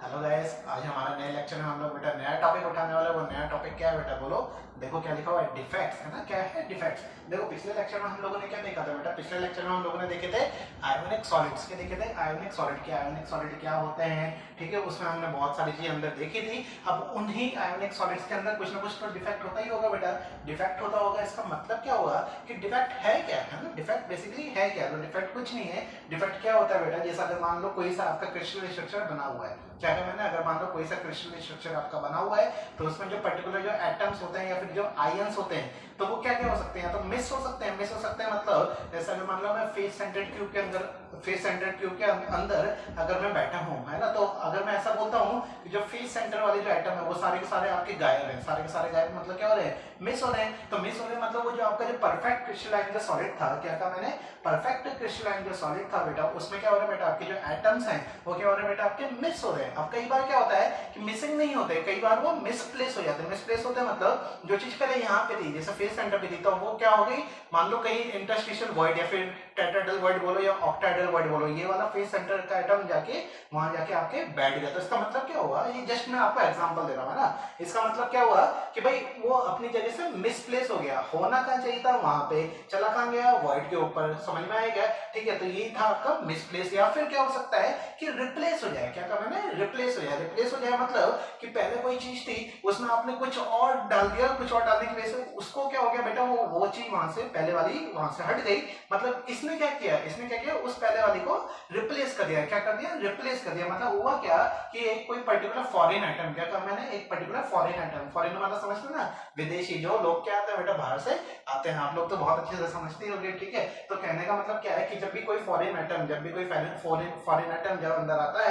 Hello guys, आज हमारा नए लेक्चर में हम लोग बेटा नया टॉपिक उठाने वाले हैं। वो नया टॉपिक क्या है बेटा, बोलो। देखो क्या लिखा हुआ है, डिफेक्ट्स, है ना। क्या है डिफेक्ट्स? देखो पिछले लेक्चर में हम लोगों ने क्या देखा था बेटा, पिछले लेक्चर में हम लोगों ने देखे थे आयोनिक सॉलिड्स के, देखे थे आयोनिक सॉलिड के। आयोनिक सॉलिड क्या होते हैं, ठीक है, उसमें हमने बहुत सारी चीजें अंदर देखी थी। अब उन्हीं आयोनिक सॉलिड्स के अंदर कुछ ना कुछ तो डिफेक्ट होता ही होगा बेटा। डिफेक्ट होता होगा, इसका मतलब क्या होगा कि डिफेक्ट है क्या, है ना। डिफेक्ट बेसिकली है क्या, तो डिफेक्ट कुछ नहीं है। डिफेक्ट क्या होता है बेटा, जैसा अगर मान लो कोई सा आपका क्रिस्टल स्ट्रक्चर बना हुआ है, क्या क्या मैंने, अगर मान लो कोई सा क्रिस्टल स्ट्रक्चर आपका बना हुआ है, तो उसमें जो पर्टिकुलर जो एटम्स होते हैं या फिर जो आयंस होते हैं, तो वो क्या क्या हो सकते हैं, तो मिस हो सकते हैं। मिस हो सकते हैं मतलब जैसे अगर मान लो मैं फेस सेंटर्ड क्यूब के अंदर, फेस सेंटर्ड क्यूब के अंदर अगर मैं बैठा हूं, है ना, तो अगर मैं ऐसा बोलता हूं कि जो फेस सेंटर वाले जो एटम है वो सारे के सारे आपके गायब हैं, सारे के सारे गायब, मतलब क्या हो रहे हैं, मिस हो रहे हैं। तो मिस हो रहे हैं मतलब वो जो आपका जो परफेक्ट क्रिस्टलाइन जो सॉलिड था, क्या कहा मैंने, परफेक्ट क्रिस्टलाइन जो सॉलिड था बेटा, उसमें क्या हो रहा है बेटा, आपके जो एटम्स हैं वो क्या हो रहे हैं बेटा, आपके मिस हो रहे हैं। अब कई बार क्या होता है कि मिसिंग नहीं होते, कई बार वो मिसप्लेस हो जाते हैं। मिसप्लेस होते हैं मतलब जो चीज पहले यहाँ पे थी, जैसे फेस सेंटर पे थी, तो वो क्या हो गई, मान लो कहीं इंटरस्टिशियल वॉइड या फिर टेट्राहेड्रल वॉइड बोलो या ऑक्टाहेड्रल वॉइड बोलो, ये वाला फेस सेंटर का एटम जाके वहां जाके आपके बैठ गया। तो इसका मतलब क्या हुआ, ये जस्ट मैं आपको एग्जांपल दे रहा हूं ना। इसका मतलब क्या हुआ कि भाई वो अपनी जगह से मिसप्लेस हो गया, होना कहां चाहिए था वहां पे, चला कहां गया, वॉइड के ऊपर। समझ में आएगा, ठीक है। तो ये था आपका मिसप्लेस। या फिर क्या हो सकता है कि रिप्लेस हो जाए, क्या कहा मैंने, रिप्लेस हो जाए। रिप्लेस हो जाए मतलब कि पहले कोई चीज थी, उसमें आपने कुछ और डाल दिया, कुछ और डालने की वजह से उसको क्या हो गया बेटा, वो चीज वहां से, पहले वाली वहां से हट गई। मतलब इसने क्या किया, इसने क्या किया, उस पहले वाली को रिप्लेस कर दिया। क्या कर दिया, रिप्लेस कर दिया। मतलब हुआ क्या कि एक कोई पर्टिकुलर फॉरेन आइटम, क्या कहा मैंने, एक पर्टिकुलर फॉरेन आइटम, फॉरेन मतलब समझते ना, विदेशी जो लोग क्या आते हैं बेटा, बाहर से आते हैं। आप लोग तो बहुत अच्छे से समझते होंगे, ठीक है। तो कहने का मतलब क्या है कि जब भी कोई फॉरेन आइटम, जब भी कोई फॉरेन आइटम जब अंदर आता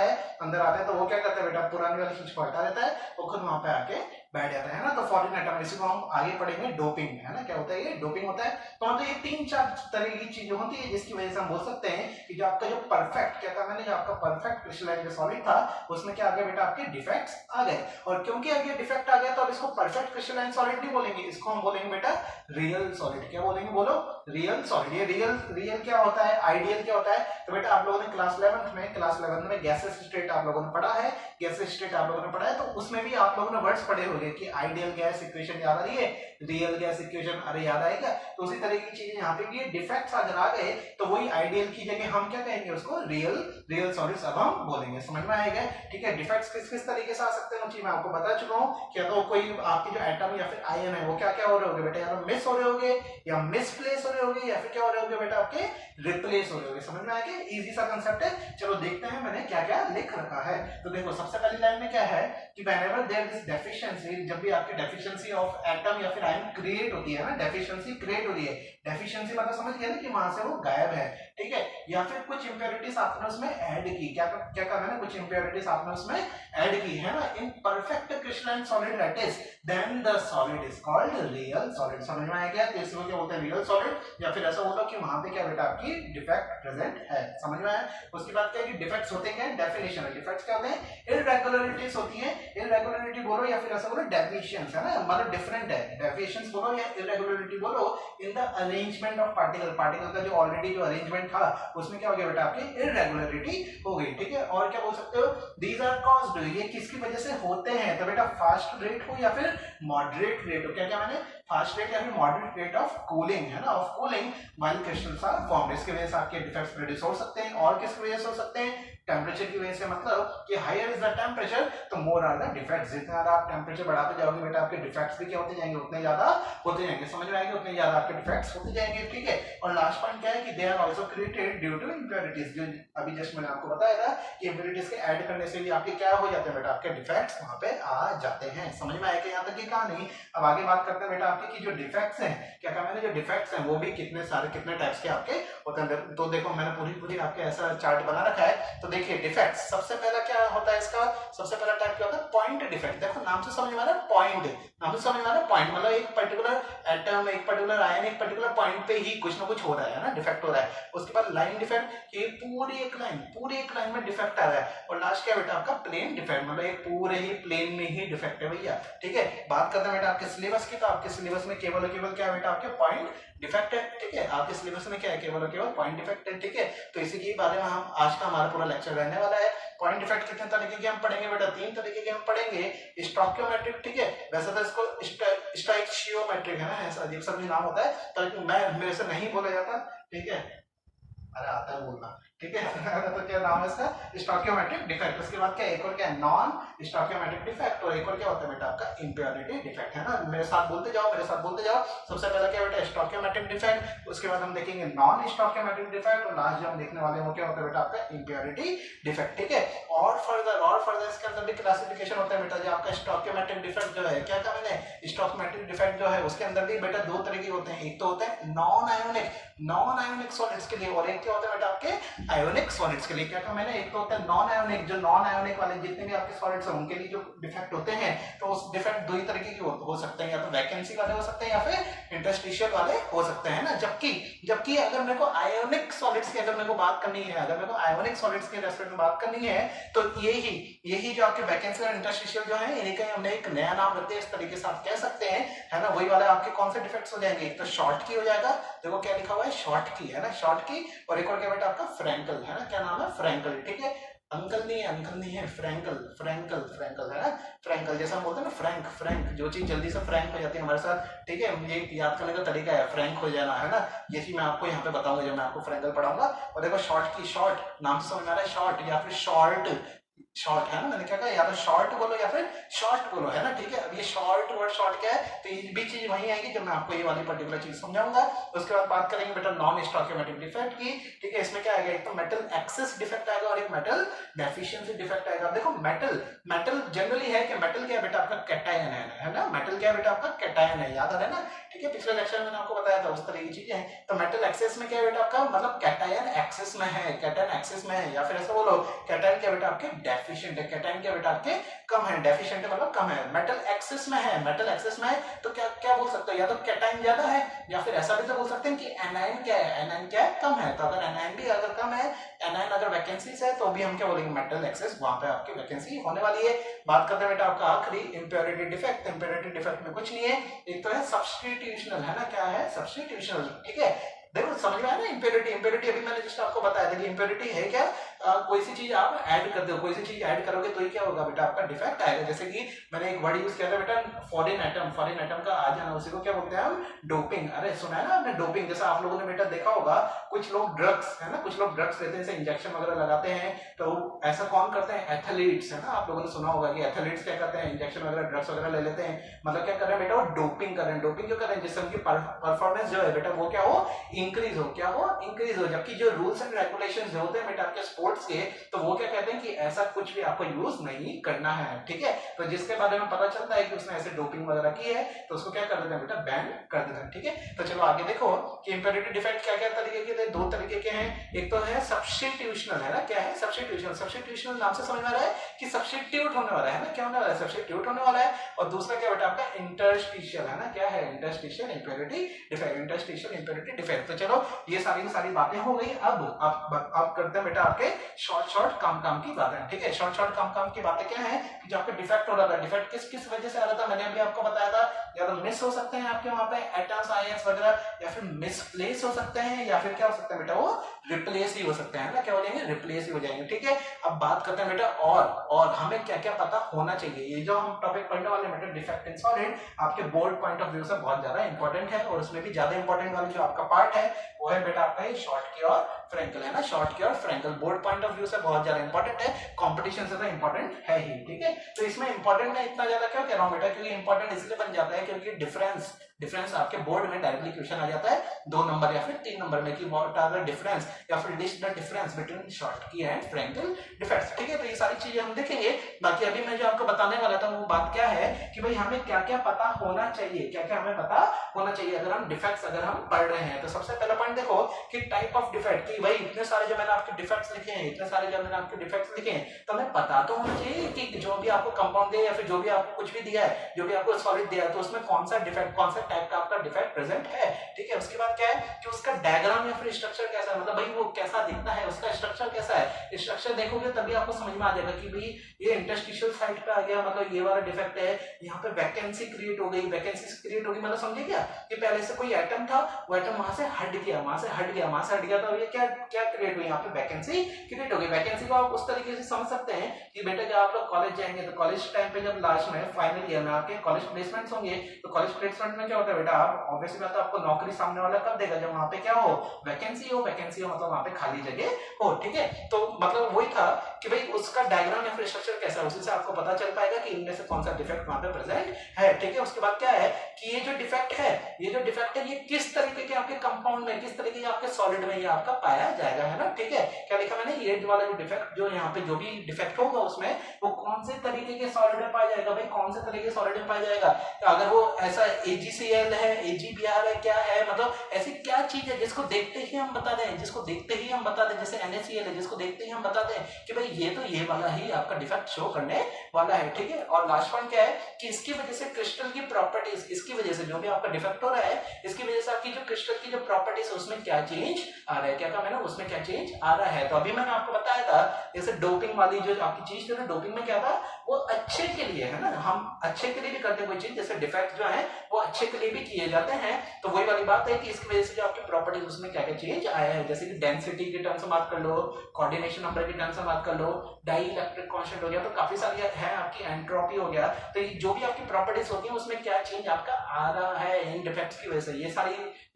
है, तो वो क्या करता है बेटा, पुरानी वाली चीज को हटा देता है, वो खुद वहां पे आके बैठ जाता है ना। तो फॉरेन आइटम, इसी को हम आगे पढ़ेंगे डोपिंग, है ना। क्या होता है ये, डोपिंग होता है। तो मतलब ये तीन चार तरह की चीजें होती है जिसकी वजह से हम बोल सकते हैं कि जो आपका जो परफेक्ट, क्या कहा मैंने, जो आपका परफेक्ट क्रिस्टलाइन जो सॉलिड था, उसमें क्या आ गया बेटा, आपके डिफेक्ट्स आ गए। और क्योंकि अगर डिफेक्ट आ गया तो अब इसको परफेक्ट क्रिस्टलाइन सॉलिड नहीं बोलेंगे, इसको हम बोलेंगे बेटा रियल सॉलिड। क्या बोलेंगे, बोलो, रियल सॉलिड। ये रियल, रियल क्या होता है, आइडियल क्या होता है, तो बेटा आप लोगों ने क्लास 11 में गैसेस स्टेट आप लोगों ने पढ़ा है, गैसेस स्टेट आप लोगों ने पढ़ा है। तो उसमें भी आप लोगों ने वर्ड्स पढ़े होंगे कि आइडियल गैस इक्वेशन याद आ रही है, रियल गैस इक्वेशन, अरे याद आएगा। तो उसी तरह की चीजें यहाँ पे भी, डिफेक्ट्स अगर आ गए तो वही आइडियल की जगह हम क्या कहेंगे, उसको रियल, रियल सॉलिड्स अब हम बोलेंगे। समझ में आएगा, ठीक है। डिफेक्ट्स किस किस तरीके से आ सकते हैं, वो चीज मैं आपको बता चुका हूँ। क्या तो कोई आपकी जो एटम या फिर आयन है वो क्या क्या हो रहे होंगे बेटा, या तो मिस हो रहे होंगे, या मिसप्लेस हो रहे होंगे, या फिर क्या हो रहे होंगे बेटा, आपके रिप्लेस हो रहे होंगे। समझ में आएगा, इजी सा कंसेप्ट है। चलो देखते हैं मैंने क्या क्या लिख रखा है। तो देखो सबसे पहली लाइन में क्या है कि whenever there is deficiency, जब भी आपकी डेफिशिएंसी ऑफ एटम या फिर आयन क्रिएट होती है ना, डेफिशिएंसी क्रिएट होती है। डेफिशिएंसी मतलब समझ गए ना कि वहां से वो गायब है, ठीक है। या फिर कुछ इंप्योरिटीज आपने उसमें ऐड की, क्या क्या कहा मैंने, कुछ इंप्योरिटीज आपने उसमें ऐड की, है ना, in perfect crystalline solid lattice, then the solid is called real solid. समझ में आया क्या, तो इसको क्या बोलते हैं, रियल सॉलिड। या फिर ऐसा बोलो कि वहां पे क्या बेटा आपकी डिफेक्ट प्रेजेंट है। समझ में आया। उसके बाद क्या है कि डिफेक्ट्स होते हैं, डेफिनेशन है। डिफेक्ट्स क्या होते हैं, इररेगुलरिटीज होती है। इररेगुलरिटी बोलो या फिर ऐसा बोलो डेविएशंस, है ना, मतलब डिफरेंट है। डेविएशंस बोलो या इररेगुलरिटी बोलो in the arrangement of particle, particle का जो ऑलरेडी जो अरेंजमेंट था उसमें क्या हो गया बेटा, आपकी इररेगुलरिटी हो गई, ठीक है। और क्या बोल सकते हो, दीज आर कॉज्ड, ये किसकी वजह से होते हैं, तो बेटा फास्ट रेट हो या फिर मॉडरेट रेट हो। क्या क्या मैंने, फास्ट रेट या फिर मॉडरेट रेट ऑफ कूलिंग, है ना, of cooling while crystals are formed. इसकी वजह से आपके डिफेक्ट्स प्रोड्यूस हो सकते हैं। और किसकी वजह से हो सकते हैं, टेम्परेचर की वजह से। मतलब कि हायर इज द टेम्परेचर तो मोर आर द डिफेक्ट्स। जितना ज्यादा आप टेम्परेचर बढ़ाते जाओगे बेटा, आपके डिफेक्ट्स भी क्या होते जाएंगे, उतने ज्यादा होते जाएंगे। समझ में आएंगे, उतने ज्यादा आपके डिफेक्ट्स होते जाएंगे, ठीक है। और लास्ट पॉइंट क्या है कि they are also created due to impurities, जो अभी जस्ट मैंने आपको बताया था कि इंप्योरिटीज के ऐड करने से भी आपके क्या हो जाते हैं बेटा, आपके डिफेक्ट्स वहां पे आ जाते हैं। समझ में आएगा यहाँ तक की कहानी। अब आगे बात करते हैं बेटा आपके कि जो डिफेक्ट्स हैं, क्या कहा मैंने, जो डिफेक्ट्स हैं वो भी कितने सारे, कितने टाइप्स के आपके होते हैं। तो देखो मैंने पूरी पूरी आपके ऐसा चार्ट बना रखा है। तो देखिए डिफेक्ट्स, सबसे पहला क्या होता है इसका, सबसे पहला टाइप क्या होता है, पॉइंट डिफेक्ट। देखो नाम से समझ में आ रहा है, पॉइंट, नाम से समझ में आ रहा है, पॉइंट मतलब एक पर्टिकुलर एटम, एक पर्टिकुलर आयन, एक पर्टिकुलर पॉइंट पे ही कुछ ना कुछ हो रहा है ना, डिफेक्ट हो रहा है। उसके बाद लाइन डिफेक्ट, कि पूरी एक लाइन में डिफेक्ट आ रहा है। और लास्ट क्या बेटा आपका प्लेन डिफेक्ट, मतलब एक पूरे ही प्लेन में ही डिफेक्ट है भैया, ठीक है। बात करते हैं बेटा आपके सिलेबस की, तो आपके सिलेबस में केवल क्या है बेटा, आपके पॉइंट डिफेक्ट है, ठीक है। आपके सिलेबस में क्या है, केवल पॉइंट डिफेक्ट है, ठीक है। तो इसी के बारे में हम आज का हमारा पूरा लेक्चर रहने वाला है। पॉइंट डिफेक्ट कितने तरीके के हम पढ़ेंगे बेटा, 3 तरीके के हम पढ़ेंगे, स्टोइकियोमेट्रिक, ठीक है, वैसे तो इसको स्टोइकियोमेट्रिक है ना, ऐसा अजीब सा भी नाम होता है, तो मैं मेरे से नहीं बोला जाता, ठीक है, अरे आता है बोलना, ठीक है। तो क्या नाम है इसका, स्टोइकियोमेट्रिक डिफेक्ट। उसके बाद क्या एक और क्या है, नॉन स्टोइकियोमेट्रिक डिफेक्ट, और एक और क्या होता है बेटा आपका इम्प्योरिटी डिफेक्ट, है ना, मेरे साथ बोलते जाओ, मेरे साथ बोलते जाओ। सबसे पहला क्या बेटा, स्टोइकियोमेट्रिक डिफेक्ट, उसके बाद हम देखेंगे नॉन स्टोइकियोमेट्रिक डिफेक्ट, और लास्ट जो हम देखने वाले हैं वो क्या होता है बेटा आपका इम्प्योरिटी डिफेक्ट, ठीक है। और फर्दर इसके अंदर भी क्लासिफिकेशन होता है बेटा, जो आपका स्टोइकियोमेट्रिक डिफेक्ट जो है, क्या कहा मैंने, स्टोइकियोमेट्रिक डिफेक्ट जो है उसके अंदर भी बेटा दो तरीके होते हैं, एक तो होते हैं नॉन आयोनिक सॉलिड्स के लिए, और एक क्या होता है बेटा आपके आयोनिक सॉलिड्स के लिए। क्या कहा मैंने, एक तो होता है नॉन आयोनिक, जो नॉन आयोनिक वाले जितने भी आपके सॉलिड्स हैं उनके लिए जो डिफेक्ट होते हैं, तो उस डिफेक्ट दो ही तरीके के हो सकते हैं, या तो वैकेंसी वाले हो सकते हैं या फिर इंटरस्टिशियल वाले हो सकते हैं ना। जबकि अगर मेरे को आयोनिक सॉलिड्स की अगर मेरे को बात करनी है, अगर मेरे को आयोनिक सॉलिड्स के रेस्पेक्ट में बात करनी है, तो यही जो आपके वैकेंसी और इंटरस्टिशियल जो है, इन्हीं का हमने एक नया नाम रख दिया, इस तरीके से आप कह सकते हैं, है ना। वही वाले आपके कौन से डिफेक्ट्स हो जाएंगे, एक तो शॉर्ट की हो जाएगा, देखो क्या लिखा हुआ है, शॉर्ट की, है ना, शॉर्ट की, और एक और क्या बेटा आपका फ्रैंकल, है ना, क्या नाम है, फ्रैंकल, ठीक है, अंकल नहीं है, फ्रैंकल है ना, फ्रैंकल, जैसा हम बोलते हैं ना, फ्रैंक, जो चीज जल्दी से फ्रैंक हो जाती है हमारे साथ, ठीक है, ये याद करने का तरीका है, फ्रैंक हो जाना, है ना, ये चीज मैं आपको यहाँ पे बताऊंगा जब मैं आपको फ्रैंकल पढ़ाऊंगा। और देखो शॉर्ट नाम से समझ में आ रहा है, शॉर्ट या फिर शॉर्ट है ना, मैंने क्या कहा, या तो शॉर्ट बोलो या फिर शॉर्ट बोलो, है ना, ठीक है। अब ये शॉर्ट क्या है, तो ये भी चीज वही आएगी जब मैं आपको ये वाली पर्टिकुलर चीज समझाऊंगा। उसके बाद बात करेंगे बेटा नॉन स्टोइकियोमेट्रिक डिफेक्ट की, ठीक है। इसमें क्या आएगा, एक तो मेटल एक्सेस डिफेक्ट आएगा और एक मेटल डेफिशिएंसी डिफेक्ट आएगा। देखो मेटल जनरली है कि मेटल क्या है बेटा आपका कैटायन है ना, मेटल क्या है बेटा आपका कैटायन है, याद आ रहा है ना, ठीक है, पिछले लेक्चर में मैंने आपको बताया था, उस तरह की चीजें हैं। तो मेटल एक्सेस में क्या है बेटा आपका, मतलब कैटायन एक्सेस में है, या फिर ऐसा बोलो कैटायन क्या बेटा आपके डेफिशिएंट है, कैटायन क्या बेटा आपके कम है, डेफिशिएंट मतलब कम है। मेटल एक्सेस में है तो क्या बोल सकते हो, या तो कैटायन ज्यादा है, या फिर ऐसा भी तो बोल सकते हैं कि एनायन क्या है कम है। तो अगर एनायन भी अगर कम है, एनायन अगर वैकेंसीज है, तो भी हम क्या बोलेंगे, मेटल एक्सेस, वहां पे आपकी वैकेंसी होने वाली है। बात करते हैं बेटा आपका आखिरी इम्प्योरिटी डिफेक्ट में कुछ नहीं है, एक तो है सब्स्टिट्यूशनल, है ना, क्या है सब्स्टिट्यूशनल, ठीक है। देखो समझ में आया ना, इंप्योरिटी अभी मैंने जस्ट आपको बताया था कि इंप्योरिटी है क्या, कोई सी चीज आप ऐड कर दो, कोई सी चीज ऐड करोगे तो ही क्या होगा बेटा आपका डिफेक्ट आएगा। जैसे कि मैंने एक वर्ड यूज किया था बेटा, फॉरेन एटम का आ जाना, उसी को क्या बोलते हैं हम, डोपिंग। अरे सुना है ना आपने डोपिंग, जैसा आप लोगों ने बेटा देखा होगा, कुछ लोग ड्रग्स, है ना, कुछ लोग ड्रग्स लेते हैं, जैसे इंजेक्शन वगैरह लगाते हैं, तो ऐसा कौन करते हैं, एथलीट्स, है ना, आप लोगों ने सुना होगा कि एथलीट्स क्या करते हैं, इंजेक्शन वगैरह ड्रग्स वगैरह ले लेते हैं, मतलब क्या कर रहे हैं बेटा, वो डोपिंग कर रहे हैं। डोपिंग जो कर रहे हैं जिससे उनकी परफॉर्मेंस जो है बेटा वो क्या हो, इंक्रीज हो, जबकि जो रूल्स एंड रेगुलेशंस जो होते हैं बेटा आपके स्पोर्ट्स के, तो वो क्या कहते हैं कि ऐसा कुछ भी आपको यूज नहीं करना है, ठीक है। तो जिसके बारे में पता चलता है कि उसने ऐसे डोपिंग वगैरह की है, तो उसको क्या कर देते हैं बेटा, बैन कर देते हैं, ठीक है। तो चलो आगे देखो कि इंप्योरिटी डिफेक्ट क्या क्या तरीके के थे, दो तरीके के हैं, एक तो है सब्स्टिट्यूशनल, है ना, क्या है सब्स्टिट्यूशनल नाम से समझ में आ रहा है कि सब्स्टिट्यूट होने वाला है ना, क्या होने वाला है, सब्स्टिट्यूट होने वाला है। और दूसरा क्या बेटा आपका इंटरस्टिशियल, है ना, क्या है इंटरस्टिशियल इंप्योरिटी डिफेक्ट। तो चलो ये सारी बातें हो गई। अब करते हैं बेटा आपके शॉर्ट काम की बातें, ठीक है। शॉर्ट काम की बातें क्या है कि जो आपके डिफेक्ट हो रहा था, डिफेक्ट किस वजह से आ रहा था, मैंने अभी आपको बताया था, या तो मिस हो सकते हैं आपके वहां पे एटम्स आयंस वगैरह, या फिर मिसप्लेस हो सकते हैं, या फिर क्या हो सकता है बेटा, वो रिप्लेस ही हो सकते हैं ना, क्या हो जाएंगे, रिप्लेस ही हो जाएंगे, ठीक है। अब बात करते हैं बेटा और हमें क्या क्या पता होना चाहिए। ये जो हम टॉपिक पढ़ने वाले बेटा डिफेक्ट इन सॉलिड, आपके बोर्ड पॉइंट ऑफ व्यू से बहुत ज्यादा इंपॉर्टेंट है, और उसमें भी ज्यादा इंपॉर्टेंट वाली जो आपका पार्ट है वो है बेटा आपका ये शॉर्ट की और फ्रैंकल, है ना, शॉर्ट की और फ्रैंकल बोर्ड पॉइंट ऑफ व्यू से बहुत ज्यादा इंपॉर्टेंट है, कंपटीशन से तो इंपॉर्टेंट है ही, ठीक है। तो इसमें इंपॉर्टेंट मैं इतना ज्यादा क्यों कह रहा हूं बेटा, क्योंकि इंपॉर्टेंट इसलिए बन जाता है क्योंकि डिफरेंस आपके बोर्ड में डायरेक्टली क्वेश्चन आ जाता है 2 नंबर या फिर 3 नंबर में, कि व्हाट आर द डिफरेंस, या फिर list the difference between short की एंड फ्रैंकल डिफेक्ट्स, ठीक है। तो ये सारी चीजें हम देखेंगे। बाकी अभी मैं जो आपको बताने वाला था वो बात क्या है कि भाई हमें क्या क्या पता होना चाहिए, क्या हमें पता होना चाहिए अगर हम डिफेक्ट्स अगर हम पढ़ रहे हैं। तो सबसे पहला पॉइंट देखो कि टाइप ऑफ डिफेक्ट, कि भाई इतने सारे जो मैंने आपके डिफेक्ट्स लिखे हैं, तो हमें पता तो होना चाहिए कि जो भी आपको कंपाउंड दिया या फिर जो भी आपको कुछ भी दिया है, जो भी आपको सॉलिड दिया है, तो उसमें कौन सा डिफेक्ट, कौन सा टाइप का आपका डिफेक्ट प्रेजेंट है, ठीक है। उसके बाद क्या है कि उसका डायग्राम या फिर स्ट्रक्चर कैसा है, मतलब भाई वो कैसा दिखता है, उसका स्ट्रक्चर कैसा है। स्ट्रक्चर देखोगे तभी आपको समझ में आ जाएगा कि भाई ये इंटरस्टिशियल साइट पे आ गया, मतलब ये वाला डिफेक्ट है, यहाँ पे वैकेंसी क्रिएट हो गई, मतलब समझे क्या कि पहले से कोई एटम था, वो एटम वहां से हट गया, तो ये क्या क्रिएट हुई, यहाँ पे वैकेंसी क्रिएट होगी। वैकेंसी को आप उस तरीके से समझ सकते हैं कि बेटा जब आप लोग कॉलेज जाएंगे तो कॉलेज टाइम पे जब लास्ट में फाइनल ईयर में आपके कॉलेज प्लेसमेंट्स होंगे, तो कॉलेज प्लेसमेंट में क्या होता है बेटा, आप ऑब्वियसली बात है आपको नौकरी सामने वाला कब देगा, जब वहां पे क्या हो, वैकेंसी हो। वैकेंसी हो मतलब वहां पे खाली जगह हो, ठीक है। तो मतलब वही था कि भाई उसका डायग्राम या फिर स्ट्रक्चर कैसा है, उसी से आपको पता चल पाएगा कि इनमें से कौन सा डिफेक्ट वहां पे प्रेजेंट है, ठीक है। उसके बाद क्या है कि ये जो डिफेक्ट है ये किस तरीके के आपके कंपाउंड में, किस तरीके के आपके सॉलिड में ये आपका पाया जाएगा, है ना, ठीक है। क्या लिखा मैंने, ये वाला जो डिफेक्ट, जो यहाँ पे जो भी डिफेक्ट होगा उसमें वो कौन से तरीके के सॉलिड में पाया जाएगा, भाई कौन से तरीके के सॉलिड में पाया जाएगा। तो अगर वो ऐसा AgCl है, AgBr है, क्या है, मतलब ऐसी क्या चीज है जिसको देखते ही हम बता दें, जैसे NaCl है, जिसको देखते ही हम बता दें कि भाई ये तो ये वाला ही आपका डिफेक्ट शो करने वाला है, ठीक है। और लास्ट पॉइंट क्या है कि इसकी वजह से क्रिस्टल की प्रॉपर्टीज, इसकी वजह से जो भी आपका डिफेक्ट हो रहा है, इसकी वजह से आपकी जो क्रिस्टल की जो प्रॉपर्टीज है उसमें क्या चेंज आ रहा है, क्या कहा मैंने, उसमें क्या चेंज आ रहा है। तो अभी मैंने आपको बताया था जैसे डोपिंग वाली जो आपकी चीज थी ना, डोपिंग में क्या था, वो अच्छे के लिए है ना, हम अच्छे के लिए भी करते हैं कोई चीज, जैसे डिफेक्ट जो है वो अच्छे के लिए भी किए जाते हैं। तो वही वाली बात है कि इसकी वजह से जो आपकी प्रॉपर्टीज उसमें क्या क्या चेंज आया है, जैसे कि डेंसिटी की टर्म्स में बात कर लो, कोऑर्डिनेशन नंबर की टर्म्स में बात कर लो, डाई इलेक्ट्रिक कांस्टेंट हो गया, तो काफी सारी है आपकी एंट्रोपी हो गया। तो ये जो भी आपकी प्रॉपर्टीज होती है उसमें क्या चेंज आपका आ रहा है इन डिफेक्ट्स की वजह से।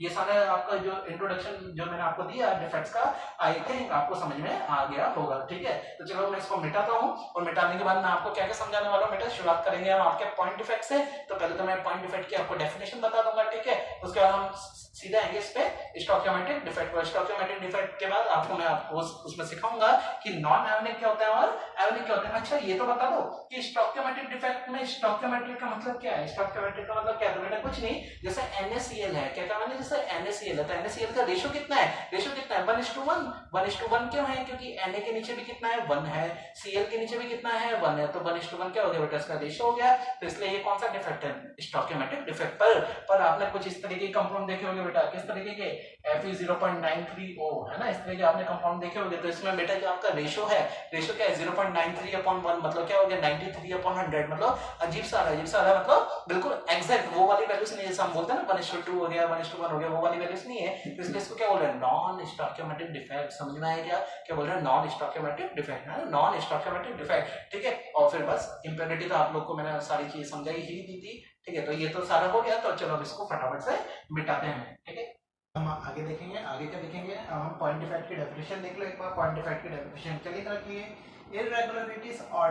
ये सारा आपका जो इंट्रोडक्शन जो मैंने आपको दिया डिफेक्ट्स का, आई थिंक आपको समझ में आ गया होगा, ठीक है। तो चलो मैं इसको मिटाता हूँ और मिटाने के बाद मैं आपको क्या क्या समझाने वाला हूँ बेटा। शुरुआत करेंगे हम आपके पॉइंट डिफेक्ट से। तो पहले तो मैं पॉइंट डिफेक्ट की आपको डेफिनेशन बता दूंगा, ठीक है। उसके बाद हम सीधा आएंगे इस पे स्टोइकियोमेट्रिक डिफेक्ट पर। स्टोइकियोमेट्रिक डिफेक्ट के बाद आपको मैं आपको उसमें सिखाऊंगा कि नॉन आयोनिक क्या होता है और आयोनिक क्या होता है। अच्छा ये तो बता दो कि स्टोइकियोमेट्रिक डिफेक्ट में स्टोइकियोमेट्रिक का मतलब क्या है, स्टोइकियोमेट्रिक का मतलब क्या है, तो बेटा कुछ नहीं, जैसे NaCl है, क्या कहा मैंने, जैसे NaCl है तो NaCl का रेशियो कितना है, 1:1 1:1 क्यों है, क्योंकि Na के नीचे भी कितना है, 1 है, Cl के नीचे भी कितना है, 1 है, तो 1:1 क्या हो गया बेटा, इसका रेशियो हो गया। तो इसलिए ये कौन सा डिफेक्ट है, स्टोइकियोमेट्रिक डिफेक्ट। पर आपने कुछ इस तरीके के कंपाउंड देखे होंगे बेटा, किस तरीके के, Fe0.93O है ना, इस तरह के आपने कंपाउंड देखे होंगे। तो इसमें बेटा जो आपका रेशियो है, रेशियो क्या है, 0.93/1, मतलब क्या हो गया 93/100, मतलब अजीब सा आ रहा है, मतलब बिल्कुल एग्जैक्ट वो वाली वैल्यूज नहीं है, जैसे हम बोलते हैं ना 1:2 हो गया, 1:1 हो गया, वो वाली वैल्यूज नहीं है। तो इसलिए इसको क्या बोल रहे हैं, नॉन स्टोइकियोमेट्रिक डिफेक्ट। समझ में आया क्या बोल रहे हैं, नॉन स्टोइकियोमेट्रिक डिफेक्ट है, नॉन स्टोइकियोमेट्रिक डिफेक्ट, ठीक है। और फिर बस इंपेरिटी तो आप लोग को मैंने सारी चीज समझाई ही दी थी, ठीक है। तो ये तो सारा हो गया, तो चलो अब इसको फटाफट से मिटाते हैं, ठीक है। हम आगे देखेंगे, आगे क्या देखेंगे, अब हम पॉइंट डिफेक्ट की डेफिनेशन देख लो एक बार। पॉइंट डिफेक्ट की डेफिनेशन क्या लिख रखी है, irregularities or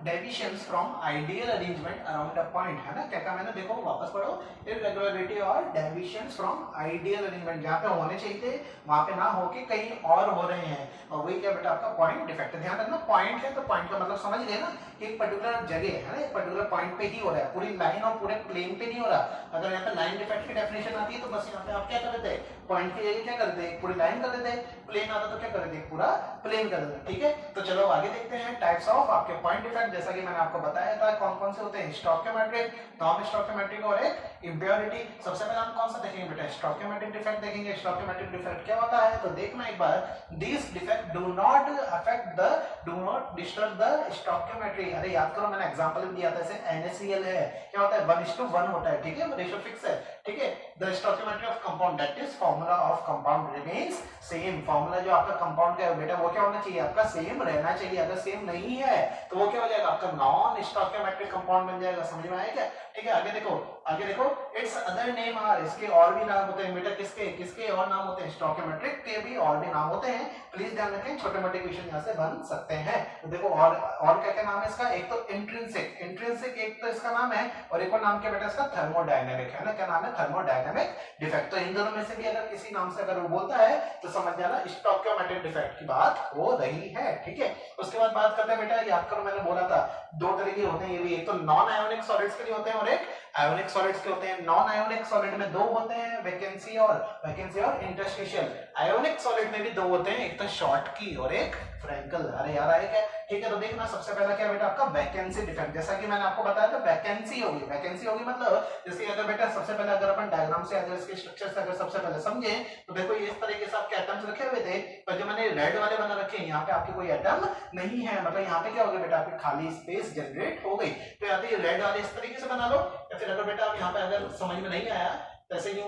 deviations from ideal arrangement around a point, है ना। क्या कहा मैंने, देखो वापस पढ़ो, irregularity और deviations from ideal arrangement, जहाँ पे होने चाहिए थे वहां पे ना होके कहीं और हो रहे हैं, और वही क्या बेटा आपका पॉइंट डिफेक्ट है। ध्यान रखना पॉइंट है तो पॉइंट का मतलब समझ गए ना कि एक पर्टिकुलर जगह है ना, एक पर्टिकुलर पॉइंट पे ही हो रहा है, पूरी लाइन और पूरे प्लेन पे नहीं हो रहा। अगर यहाँ पे लाइन डिफेक्ट की डेफिनेशन आती है तो बस यहाँ पे आप क्या कर देते, पॉइंट की जगह क्या कर देते, पूरी लाइन कर देते, प्लेन आता तो क्या कर देते, पूरा प्लेन कर देते, ठीक है। तो चलो आगे देखते हैं टाइप्स ऑफ आपके पॉइंट डिफेक्ट। जैसा कि मैंने आपको बताया था कौन कौन से होते हैं, स्टोइकियोमेट्रिक, नॉन स्टोइकियोमेट्रिक और एक इम्प्योरिटी। सबसे पहले हम कौन सा देखेंगे बेटा, स्टोइकियोमेट्रिक डिफेक्ट देखेंगे। स्टोइकियोमेट्रिक डिफेक्ट क्या होता है तो देखना एक बार, this defect do not disturb the stoichiometry. अरे याद करो मैंने एग्जांपल भी दिया था, जैसे NaCl है, क्या होता है 1:1 होता है, ठीक है, रेशियो फिक्स है, ठीक है। The stoichiometry of compound, that is formula of compound remains same. Formula जो आपका कंपाउंड का है बेटा वो क्या होना चाहिए, आपका सेम रहना चाहिए। अगर सेम नहीं है तो वो क्या हो जाएगा, आपका नॉन स्टोइकियोमेट्रिक कंपाउंड बन जाएगा। समझ में आया क्या, ठीक है। आगे देखो इट्स अदर नेम आर, इसके और भी नाम होते हैं बेटा, किसके और नाम होते हैं, स्टोइकियोमेट्रिक के भी और भी नाम होते हैं। प्लीज ध्यान रखें, छोटे मोटे क्वेश्चन यहाँ से बन सकते हैं। तो देखो और क्या क्या नाम है इसका, एक तो इंट्रिंसिक एक तो इसका नाम है, और एक और नाम क्या बेटा इसका, थर्मोडायनेमिक, है ना। क्या नाम है, थर्मोडायनेमिक डिफेक्ट। तो इन दोनों में से भी अगर किसी नाम से अगर वो बोलता है तो समझ जाना स्टोइकियोमेट्रिक डिफेक्ट की बात हो रही है, ठीक है। उसके बाद बात करते हैं बेटा, याद करो मैंने बोला था दो तरह के होते हैं ये भी, एक तो नॉन आयोनिक सॉलिड्स के लिए होते हैं और एक आयोनिक सॉलिड्स के होते हैं। नॉन आयोनिक सॉलिड में दो होते हैं, वैकेंसी और इंटरस्टिशियल। आयोनिक सॉलिड में भी दो होते हैं, एक तो शॉर्टकी और एक फ्रैंकल। अरे यार आए क्या, ठीक है। तो देखना सबसे पहला क्या बेटा आपका वैकेंसी डिफेक्ट। जैसा कि मैंने आपको बताया था वैकेंसी होगी मतलब जैसे अगर बेटा सबसे पहले अगर अपन डायग्राम से अगर इसके स्ट्रक्चर से अगर सबसे पहले समझे तो देखो ये इस तरीके से आपके एटम्स रखे हुए थे, पर जो मैंने रेड वाले बना रखे हैं यहाँ पे आपके कोई एटम नहीं है, मतलब यहाँ पे क्या हो गया बेटा, आपकी खाली स्पेस जनरेट हो गई। तो यहाँ पे रेड वाले इस तरीके से बना लो, या फिर अगर बेटा आप यहाँ पे अगर समझ में नहीं आया तो ऐसे ही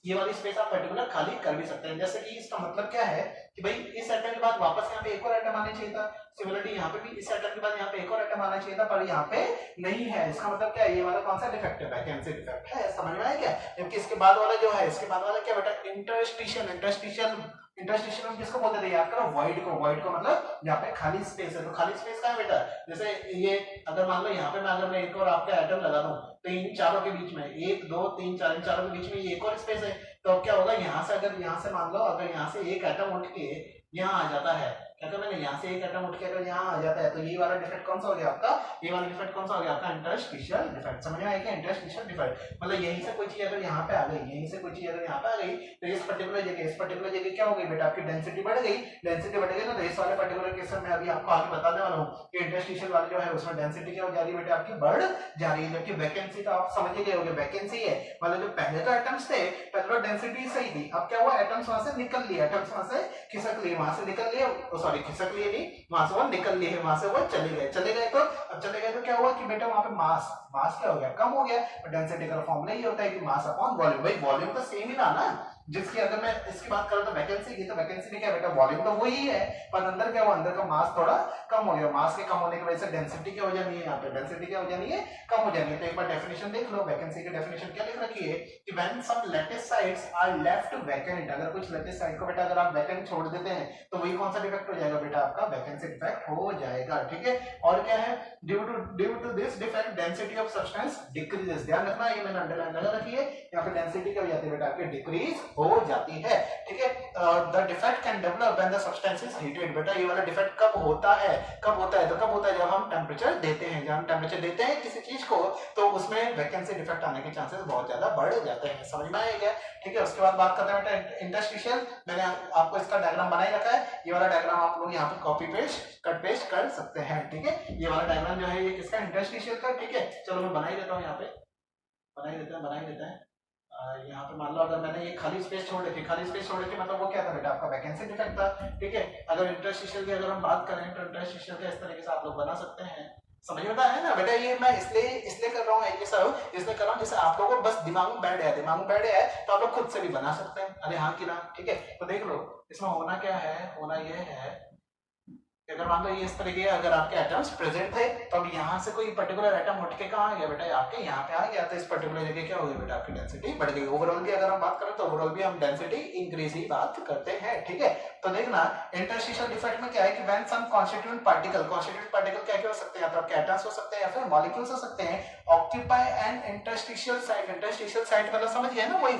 ये वाली स्पेस आप पर्टिकुलर खाली कर भी सकते हैं। जैसे कि इसका मतलब क्या है कि भाई इस एटम के बाद वापस यहाँ पे एक और एटम आना चाहिए था, सिमिलरली यहाँ पे भी इस एटम के बाद यहाँ पे एक और एटम आना चाहिए था, पर यहाँ पे नहीं है। इसका मतलब क्या है, ये वाला कौन सा डिफेक्ट है, वैकेंसी डिफेक्ट है। समझ में आया क्या? जबकि इसके बाद वाला जो है, इसके बाद वाला क्या बेटा, इंटरस्टिशियल। इंटरस्टिशियल हम किसको बोलते थे, याद करो, वॉइड को। वॉइड को मतलब यहाँ पे खाली स्पेस है। तो खाली स्पेस का है बेटा, जैसे ये अगर मान लो यहाँ पे मैं अगर मैं एक और आपका एटम लगा दूं, तो इन चारों के बीच में 1 2 3 4 इन चारों के बीच में ये एक और स्पेस है। तो अब क्या होगा, यहाँ से अगर यहाँ से मान लो अगर यहाँ से एक एटम उठ के यहाँ आ जाता है, क्या कहा मैंने, यहाँ से एक एटम उठ के अगर यहाँ आ जाता है, तो ये वाला डिफेक्ट कौन सा हो गया आपका, ये वाला डिफेक्ट कौन सा हो गया आपका, इंटरस्टिशियल डिफेक्ट। समझ में आया क्या, इंटरस्टिशियल डिफेक्ट मतलब यहीं से कोई चीज अगर यहाँ पे आ गई, यहीं से कोई चीज अगर यहाँ पे आ गई, तो इस पर्टिकुलर जगह क्या हो गई बेटा, आपकी डेंसिटी बढ़ गई। डेंसिटी बढ़ गई ना, तो इस वाले पर्टिकुलर केस में मैं अभी आपको आगे बताने वाला हूँ कि इंटरस्टिशियल वाला जो है उसमें डेंसिटी क्या हो जा रही है बेटा, आपकी बढ़ जा रही है। जबकि वैकेंसी तो आप समझ ही गए होंगे, वैकेंसी है मतलब जो पहले तो एटम्स थे, पहले तो डेंसिटी सही थी, अब क्या हुआ, एटम्स वहां से निकल लिए, एटम्स वहां से खिसक लिए, वहां से निकल लिए, सॉरी खिसक लिए नहीं, वहां से वो निकल लिए, वहां से वो चले गए। तो अब चले गए तो क्या हुआ कि बेटा वहां पे मास क्या हो गया, कम हो गया। और डेंसिटी का फॉर्मूला ये होता है कि मास अपॉन वॉल्यूम। भाई वॉल्यूम तो सेम ही रहा ना, जिसकी अगर मैं इसकी बात करूं तो वैकेंसी की, तो वैकेंसी में क्या बेटा, वॉल्यूम तो वही है, पर अंदर क्या हुआ, अंदर का मास थोड़ा कम हो गया। मास के कम होने की वजह से डेंसिटी क्या हो जानी है, यहाँ पे डेंसिटी क्या हो जानी है, कम हो जानी है। तो एक बार डेफिनेशन देख लो, वैकेंसी की डेफिनेशन क्या लिख रखी है कि when some lattice sites are left vacant, अगर कुछ लैटिस साइड को बेटा अगर आप वैकेंट छोड़ देते हैं, तो वही कौन सा डिफेक्ट हो जाएगा बेटा, आपका वैकेंसी डिफेक्ट हो जाएगा। ठीक है, और क्या है, due to this defect density of substance decreases. ध्यान रखना, ये मैंने अंडरलाइन लगा रखी है, यहाँ पे डेंसिटी क्या हो जाती है बेटा, आपकी डिक्रीज हो जाती है। ठीक है, the defect can develop when the substance is heated. बेटा ये वाला डिफेक्ट कब होता है, तो कब होता है, जब हम टेम्परेचर देते हैं, जब हम टेम्परेचर देते हैं किसी चीज को, तो उसमें वैकेंसी डिफेक्ट आने के चांसेस बहुत ज्यादा बढ़ जाते हैं। समझ में आएगा? ठीक है, उसके बाद बात करते हैं बेटा इंटरस्टिशियल। मैंने आपको इसका डायग्राम बना ही रखा है, ये वाला डायग्राम आप लोग यहाँ पे कॉपी पेस्ट कट पेस्ट कर सकते हैं। ठीक है, ये वाला डायग्राम जो है ये किसका, इंटरस्टिशियल का। ठीक है, चलो मैं बना ही देता हूँ, यहाँ पे बना ही देते हैं। यहाँ पे मान लो अगर मैंने ये खाली स्पेस छोड़ दी थी, मतलब वो क्या था बेटा, आपका वैकेंसी डिफेक्ट था। ठीक है, अगर इंटरस्टिशियल की अगर हम बात करें तो इंटरस्टिशियल का इस तरीके से आप लोग बना सकते हैं। समझ में है ना बेटा, ये मैं इसलिए कर रहा हूँ, ये सब इसलिए कर रहा हूँ जैसे आप लोगों को बस दिमाग में बैठ है, तो आप लोग खुद से भी बना सकते हैं। अरे हाँ कि ना? ठीक है, तो देख लो इसमें होना क्या है, होना ये है, अगर मान लो ये इस तरीके अगर आपके एटम्स प्रेजेंट थे, तो अब यहाँ से कोई पर्टिकुलर एटम उठ के कहाँ आ गया बेटा, आपके यहाँ पे आ गया, तो इस पर्टिकुलर जगह क्या हो गई बेटा, आपकी डेंसिटी बढ़ गई। ओवरऑल भी अगर हम बात करें तो ओवरऑल भी हम डेंसिटी इंक्रीज ही बात करते हैं। ठीक है, तो देखना इंटरस्टिशियल डिफेक्ट में क्या है कि व्हेन सम कॉन्स्टिट्यूएंट पार्टिकल क्या क्या हो सकते हैं, आपके एटम्स हो सकते हैं या फिर मॉलिक्यूल्स हो सकते हैं, occupy an interstitial site. Interstitial site मतलब समझ गए ना, वही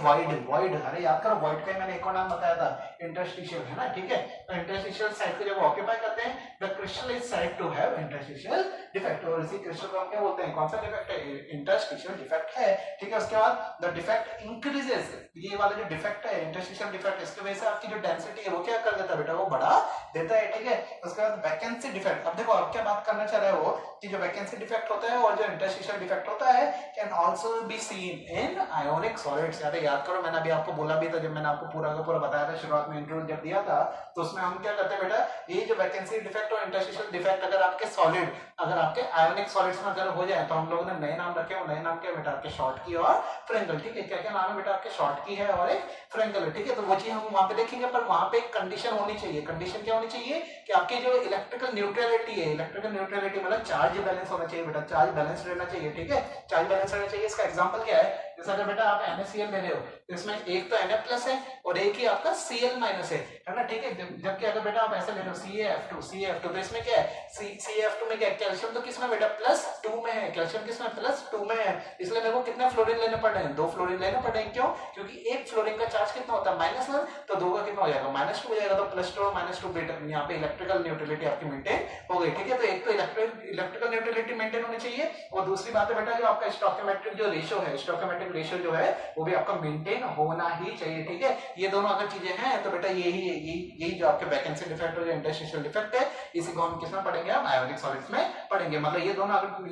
वॉइड। अरे याद करो, वॉइड का मैंने एक और नाम बताया था, इंटरस्टिशियल, है ना? ठीक है, तो इंटरस्टिशियल साइट को जब ऑक्यूपाई करते हैं, the crystal is said to have interstitial defect। और इसी क्रिस्टल को हम क्या बोलते हैं, कौन सा डिफेक्ट है, इंटरस्टिशियल डिफेक्ट है। ठीक है, उसके बाद the defect increases, ये वाला जो डिफेक्ट है इंटरस्टिशियल डिफेक्ट, इसकी वजह से आपकी जो डेंसिटी है वो क्या कर देता है बेटा, वो बढ़ा देता है। ठीक है, उसके बाद वैकेंसी डिफेक्ट। अब देखो आप क्या बात करना चाह रहे हो कि जो वैकेंसी डिफेक्ट होता है और जो इंटरस्टिशियल डिफेक्ट होता है can also be seen in ionic solids. याद करो, मैंने अभी आपको बोला भी था, जब मैंने आपको पूरा का पूरा बताया था शुरुआत में, इंट्रो जब दिया था, तो उसमें हम क्या करते हैं बेटा, ये जो वैकेंसी डिफेक्ट और इंटरस्टिशियल डिफेक्ट अगर आपके सॉलिड, अगर आपके आयोनिक सॉलिड्स में अगर हो जाए, तो हम लोगों ने नए नाम रखे, वो नए नाम क्या बेटा, आपके शॉर्ट की और फ्रेंगल। ठीक है, क्या क्या नाम है बेटा, आपके शॉर्ट की है और एक फ्रेंगल है। ठीक है, तो वो चीज हम वहां पे देखेंगे, पर वहां पे एक कंडीशन होनी चाहिए। कंडीशन क्या होनी चाहिए कि आपकी जो इलेक्ट्रिकल न्यूट्रलिटी है, इलेक्ट्रिकल न्यूट्रलिटी मतलब चार्ज बैलेंस होना चाहिए बेटा, चार्ज बैलेंस रहना चाहिए। ठीक है, चार्ज बैलेंस रहना चाहिए। इसका एग्जांपल क्या है, जैसे अगर बेटा आप NaCl ले रहे हो, तो इसमें एक तो Na+ है और एक ही आपका Cl- है ना? ठीक है, जबकि अगर बेटा आप ऐसे ले लो CaF2, तो इसमें क्या है, CaF2 में क्या है, कैल्शियम तो किसमें बेटा, +2 में है, कैल्शियम किसमें, +2 में है, इसलिए मेरे को कितने फ्लोरीन लेने पड़ रहे हैं, 2 फ्लोरीन लेने पड़ रहे हैं। क्यों? क्योंकि एक फ्लोरीन का चार्ज कितना होता है, -1, तो 2 का कितना हो जाएगा, -2 हो जाएगा, तो +2 और -2 बेटा यहाँ पे इलेक्ट्रिकल न्यूट्रलिटी आपकी मेंटेन हो गई। ठीक है, तो एक तो इलेक्ट्रिकल न्यूट्रलिटी मेंटेन होनी चाहिए, और दूसरी बात है बेटा जो आपका स्टोइकोमेट्रिक जो रेशियो है, स्टोइकोमेट्रिक रेशियो जो है वो भी आपका मेंटेन होना ही चाहिए। ठीक है, ये दोनों अगर चीजें हैं तो बेटा यही जो आपके वैकेंसी डिफेक्ट और जो इंटरस्टिशियल डिफेक्ट है, इसी को हम किसमें पढ़ेंगे, हम आयोनिक सॉलिड्स में पढ़ेंगे। मतलब ये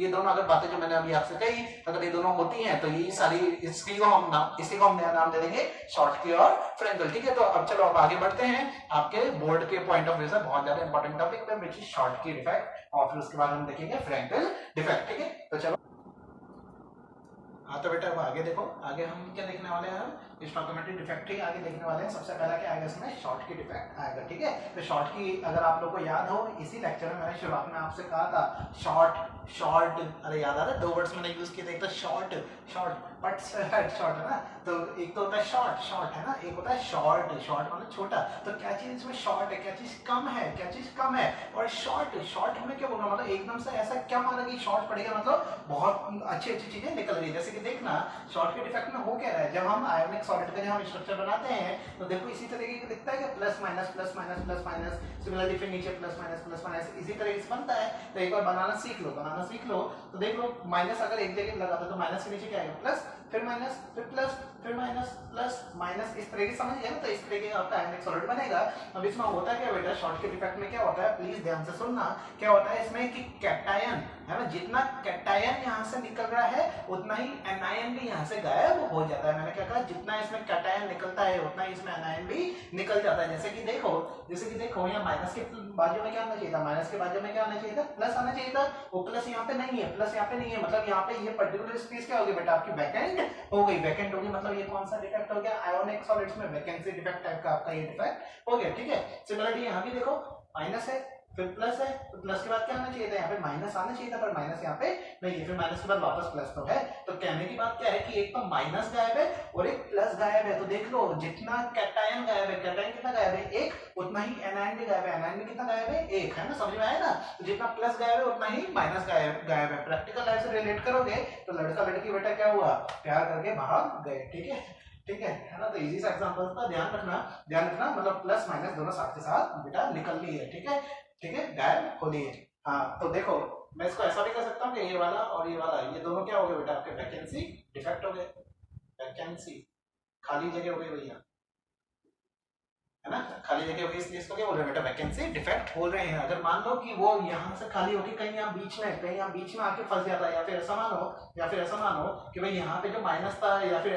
दोनों अगर बातें जो मैंने अभी आपसे कही, अगर ये दोनों होती हैं तो ये सारी इसी को हम नया नाम दे देंगे, शॉर्ट की और फ्रेंगल। ठीक है, तो अब चलो अब आगे बढ़ते हैं आपके बोर्ड के पॉइंट ऑफ व्यू से, बहुत ज्यादा इंपॉर्टेंट टॉपिक है विच इज शॉर्ट की डिफेक्ट, और फिर उसके बाद हम देखेंगे फ्रेंगल डिफेक्ट। ठीक है, तो चलो हाँ तो बेटा अब आगे देखो, आगे हम क्या देखने वाले हैं, हम स्टोकियोमेट्रिक डिफेक्ट ही आगे देखने वाले हैं। सबसे पहला क्या आएगा इसमें, शॉर्ट की डिफेक्ट आएगा, ठीक है। तो शॉर्ट की अगर आप लोग को याद हो, इसी लेक्चर में मैंने शुरुआत में आपसे कहा था शॉर्ट शॉर्ट, अरे याद आ रहा है, 2 वर्ड्स मैंने यूज किए थे, एक तो शॉर्ट शॉर्ट बट शॉर्ट है ना, तो एक तो होता है शॉर्ट शॉर्ट है ना, एक होता है शॉर्ट शॉर्ट मतलब छोटा। तो क्या चीज इसमें शॉर्ट है, क्या चीज कम है, क्या चीज कम है। और शॉर्ट शॉर्ट में क्या बोल रहा हूँ, मतलब एकदम से ऐसा क्या माना कि शॉर्ट पड़ेगा मतलब बहुत अच्छी अच्छी चीजें निकल रही है। जैसे कि देखना शॉर्ट के डिफेक्ट में हो क्या रहा है, जब हम आयोनिक सॉलिड का जब हम स्ट्रक्चर बनाते हैं तो देखो इसी तरीके का दिखता है कि plus minus plus minus plus minus, similarly फिर नीचे प्लस माइनस इसी तरह से बनता है। तो एक बार बनाना सीख लो, बनाना सीख लो तो देख लो माइनस अगर एक जगह लगा दो तो माइनस के नीचे क्या आएगा, प्लस, फिर माइनस, फिर प्लस, फिर माइनस, प्लस माइनस, इस तरीके समझ गए ना। तो इस तरीके का आपका आयोनिक सॉलिड बनेगा। अब इसमें होता क्या बेटा, शॉर्ट के डिफेक्ट में क्या होता है, प्लीज ध्यान से सुनना, क्या होता है इसमें कि कैटायन है ना, जितना कैटायन यहाँ से निकल रहा है उतना ही एनायन भी यहाँ से गायब हो जाता है। मैंने क्या कहा, जितना इसमें कैटायन निकलता है उतना ही इसमें एनायन भी निकल जाता है। जैसे कि देखो यहाँ माइनस के बाजू में क्या आना चाहिए था, माइनस के बाजू में क्या आना चाहिए था, प्लस आना चाहिए था। वो प्लस यहाँ पे नहीं है, प्लस यहाँ पे नहीं है, मतलब यहाँ पे ये पर्टिकुलर स्पेस क्या होगी बेटा, आपकी वैकेंट हो गई, वैकेंट होगी। मतलब ये कौन सा डिफेक्ट हो गया, आयोनिक सॉलिड्स में वैकेंसी डिफेक्ट टाइप का आपका ये डिफेक्ट हो गया, ठीक है। सिमिलरली यहाँ भी देखो माइनस है फिर प्लस है, तो प्लस के बाद क्या आना चाहिए था, यहाँ पे माइनस आना चाहिए था, पर माइनस यहाँ पे नहीं है, फिर माइनस के बाद वापस प्लस तो है। तो कहने की बात क्या है कि एक तो माइनस गायब है और एक प्लस गायब है। तो देख लो जितना कैटायन गायब है, कैटायन कितना गायब है, एक, उतना ही एनायन भी गायब है, एनायन भी कितना गायब है, एक, है ना, समझ में आया ना। तो जितना प्लस गायब है उतना ही माइनस गायब है। प्रैक्टिकल लाइफ से रिलेट करोगे तो लड़का लड़की बेटा क्या हुआ, प्यार करके भाग गए, ठीक है, ठीक है ना। तो इजी सा एग्जांपल का ध्यान रखना, मतलब प्लस माइनस दोनों साथ के साथ बेटा निकल ली है, ठीक है, ठीक है, गायब हो लिए। हाँ तो देखो मैं इसको ऐसा भी कर सकता हूँ कि ये वाला और ये वाला, ये दोनों क्या हो गए बेटा, आपके वैकेंसी डिफेक्ट हो गए, वैकेंसी खाली जगह हो गई भैया, है ना, खाली जगह होगी, इसलिए इसको क्या बोल रहे हैं बेटा, वैकेंसी डिफेक्ट बोल रहे हैं। अगर मान लो कि वो यहाँ से खाली होगी कहीं यहाँ बीच में आके फंस जाता है, या फिर ऐसा मानो कि भाई यहाँ पे जो माइनस था या फिर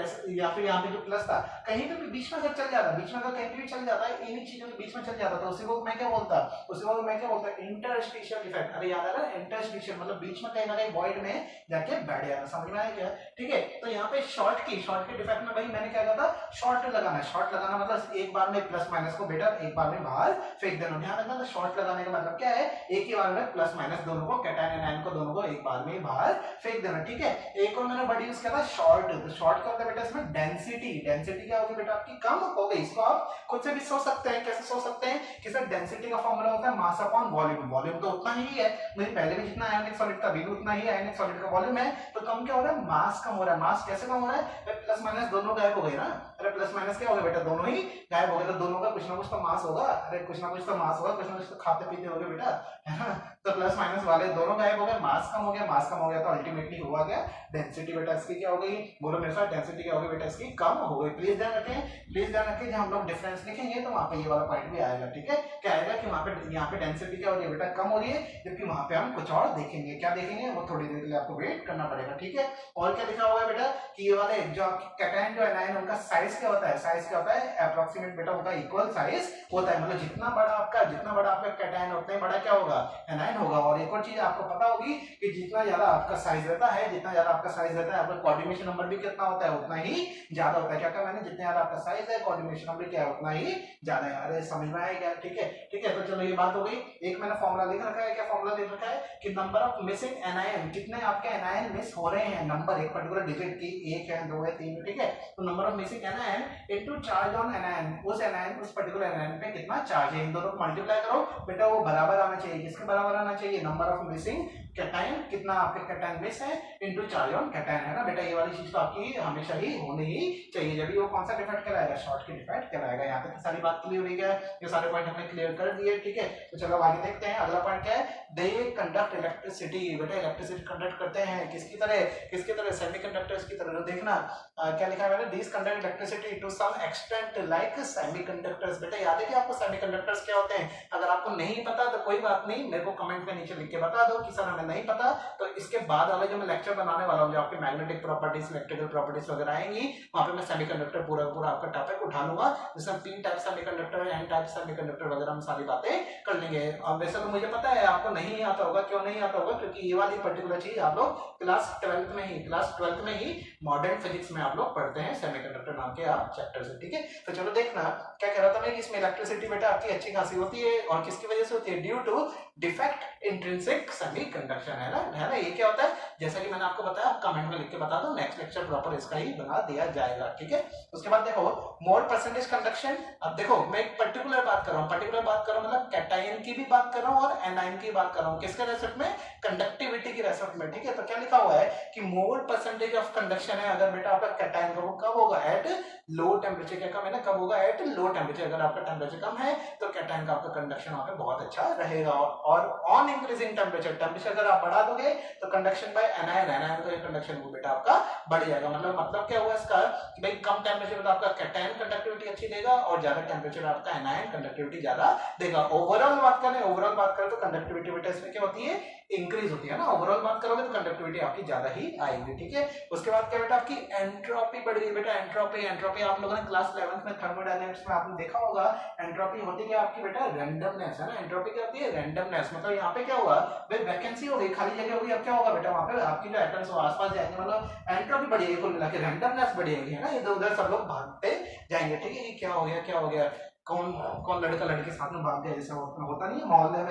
यहाँ पे जो प्लस था कहीं पे भी बीच में अगर चल जाता, बीच में अगर कहीं भी चल जाता है, इन्हीं चीजों के बीच में चल जाता, तो उसी को मैं क्या बोलता, इंटरस्टिशियल डिफेक्ट। अरे याद आ रहा है, इंटरस्टिशियल मतलब बीच में कहीं ना कहीं वॉइड में जाके बैठ जाना, समझ में आया क्या, ठीक है। तो यहाँ पे शॉर्ट के डिफेक्ट में भाई मैंने क्या कहा था, शॉर्ट लगाना मतलब एक बार में प्लस माइनस को बेटा एक बार में बाहर फेंक देना। ध्यान रखना, तो शॉर्ट लगाने का मतलब क्या है, एक ही बार में प्लस माइनस दोनों को, कैटायन एनायन को दोनों को एक बार में बाहर फेंक देना, ठीक है। एक और मैंने वर्ड यूज किया था शॉर्ट, तो शॉर्ट का होता है बेटा इसमें डेंसिटी क्या होगी बेटा आपकी, कम हो गई। इसको आप खुद से भी सोच सकते हैं, कैसे सोच सकते हैं कि सर डेंसिटी का फॉर्मूला होता है मास अपॉन वॉल्यूम, वॉल्यूम तो उतना ही है, मेरी पहले भी जितना आयोनिक सॉलिड था अभी भी उतना ही आयोनिक सॉलिड का वॉल्यूम है, तो कम क्या हो रहा है, मास कम हो रहा है। मास कैसे कम हो रहा है, प्लस माइनस दोनों गायब हो गए ना, अरे प्लस माइनस क्या हो गया बेटा, दोनों ही गायब हो गए, तो दोनों का कुछ ना कुछ तो मास होगा, अरे कुछ ना कुछ तो मास होगा, कुछ ना कुछ तो खाते पीते होगे बेटा, है ना। तो प्लस माइनस वाले दोनों गायब हो गए, मास कम हो गया, तो अल्टीमेटली हुआ क्या, डेंसिटी बेटा इसकी क्या हो गई, बोलो मेरे साथ, डेंसिटी क्या हो गई बेटा इसकी, कम हो गई। प्लीज ध्यान रखें जब हम लोग डिफरेंस लिखेंगे तो वहां पे ये वाला पॉइंट भी आएगा, ठीक है। क्या आएगा कि वहां पे यहाँ पे डेंसिटी क्या हो रही है बेटा, कम हो रही है, जबकि वहां पे हम कुछ और देखेंगे, क्या देखेंगे वो थोड़ी देर के लिए आपको वेट करना पड़ेगा, ठीक है। और क्या लिखा हुआ है बेटा कि ये वाले जो कैटायन जो एनायन उनका साइज क्या होता है, अप्रोक्सीमेट बेटा उनका इक्वल साइज होता है, मतलब जितना बड़ा आपका कैटायन उतना ही बड़ा क्या होगा, एनायन होगा। और एक और चीज आपको पता होगी कि जितना ज्यादा आपका साइज रहता है, आपका कोऑर्डिनेशन नंबर भी कितना होता है, उतना ही ज्यादा होता है। क्या कहा मैंने, जितना ज्यादा आपका साइज है कोऑर्डिनेशन नंबर क्या है, उतना ही ज्यादा है। अरे समझ में आया क्या, ठीक है। तो चलो ये बात हो गई। एक मैंने फॉर्मूला लिख रखा है, क्या फॉर्मूला लिख रखा है कि नंबर ऑफ मिसिंग एनायन, कितने आपके एनायन मिस हो रहे हैं, नंबर एक पर्टिकुलर डिजिट की, 1 है 2 है 3 है, ठीक है। तो number of missing anion into charge on anion, उस पर्टिकुलर एनायन पे कितना चार्ज है, इन दोनों को मल्टीप्लाई करो बेटा, वो बराबर आना चाहिए, किसके बराबर आना चाहिए, नंबर ऑफ मिसिंग कैटायन, कितना आपके कैटायन मिस है इनटू चार्ज ऑन कैटायन, है ना बेटा। ये वाली चीज तो आपकी हमेशा ही होनी ही चाहिए, जब वो कौन सा डिफेक्ट कहलाएगा, शॉर्ट की डिफेक्ट कहलाएगा। यहाँ तक सारी बात क्लियर हो गई, ये सारे पॉइंट हमने क्लियर कर दिए, ठीक है। तो चलो आगे देखते हैं, अगला पॉइंट क्या है, दे कंडक्ट इलेक्ट्रिसिटी, बेटा इलेक्ट्रिसिटी कंडक्ट करते हैं किसकी तरह, सेमीकंडक्टर्स की तरह। देखना क्या लिखा है मैंने, these conduct electricity to some extent like semiconductors. बेटा याद है कि आपको सेमीकंडक्टर्स क्या होते हैं? अगर आपको नहीं पता तो कोई बात नहीं, मेरे को कमेंट में नीचे लिख के बता दो कि सर हमें नहीं पता। तो इसके बाद वाले जो मैं लेक्चर बनाने वाला हूँ, जो आपके मैग्नेटिक प्रॉपर्टीज, इलेक्ट्रिकल प्रॉपर्टीज वगैरह आएंगी, वहां पे मैं सेमीकंडक्टर पूरा पूरा आपका टॉपिक उठा लूंगा, जिसमें P type semiconductor, N type semiconductor वगैरह हम सारी बातें कर लेंगे। अब वैसे तो मुझे पता है आपको नहीं आता होगा, क्यों नहीं आता होगा, क्योंकि ये वाली पर्टिकुलर चीज आप लोग क्लास 12th में ही मॉडर्न फिजिक्स में आप लोग पढ़ते हैं, सेमीकंडक्टर नाम के आप चैप्टर से। ठीक है, तो चलो देखना क्या कह रहा था मैं, इसमें इलेक्ट्रिसिटी बेटा आपकी अच्छी खासी होती है, और किसकी वजह से होती है? ड्यू टू डिफेक्ट इंट्रिंसिक सेमीकंडक्शन, है ना। ये क्या होता है, जैसा कि मैंने आपको बताया, कमेंट में लिख के बता दो, नेक्स्ट लेक्चर प्रॉपर इसका ही बना दिया जाएगा। ठीक है, उसके बाद देखो मोल परसेंटेज कंडक्शन। अब देखो मैं एक पर्टिकुलर बात कर रहा हूँ, मतलब कैटायन की भी बात कर रहा हूँ और एनायन की बात कर रहा हूँ, किसके रेस्पेक्ट में? कंडक्टिविटी की रेस्पेक्ट में। ठीक है, तो क्या लिखा हुआ है कि मोल परसेंटेज ऑफ कंडक्शन है, अगर बेटा आपका कैटायन का वो कब होगा? At low temperature. क्या कम है ना, कब होगा? At low temperature. अगर आपका टेम्परेचर कम है तो कैटायन का आपका कंडक्शन वहां पे बहुत अच्छा रहेगा, और ऑन इंक्रीजिंग टेम्परेचर अगर आप बढ़ा दोगे तो कंडक्शन बाय एनायन का कंडक्शन वो बेटा आपका बढ़ जाएगा। मतलब क्या हुआ इसका कि भाई कम टेम्परेचर पर आपका कैटायन कंडक्टिविटी अच्छी देगा, और ज्यादा टेम्परेचर आपका एनायन कंडक्टिविटी ज्यादा देगा। ओवरऑल बात करें तो कंडक्टिविटी बेटा इसमें क्या होती है? इंक्रीज होती है ना। ओवरऑल बात करोगे तो कंडक्टिविटी आपकी ज्यादा ही आएगी। ठीक है, उसके बाद क्या बेटा आपकी एंट्रोपी बढ़ गई। बेटा एंट्रोपी आप लोगों ने क्लास 11th में थर्मोडायनेमिक्स में आपने देखा होगा। एंट्रोपी होती क्या आपकी बेटा? रैंडमनेस, है ना। एंट्रोपी क्या होती है? रैंडमनेस। मतलब यहाँ पे क्या होगा भाई, वैकेंसी हो गई, खाली जगह होगी, अब क्या होगा बेटा वहां पे आपकी जो एटम्स वो आसपास जाएंगे, मतलब एंट्रोपी बढ़ेगी, कुल मिला के रैंडमनेस बढ़ेगी, है ना। इधर उधर सब लोग भागते जाएंगे। ठीक है, ये क्या हो गया, कौन लड़का लड़के साथ में भाग गया, जैसे होता नहीं है मोहल्ले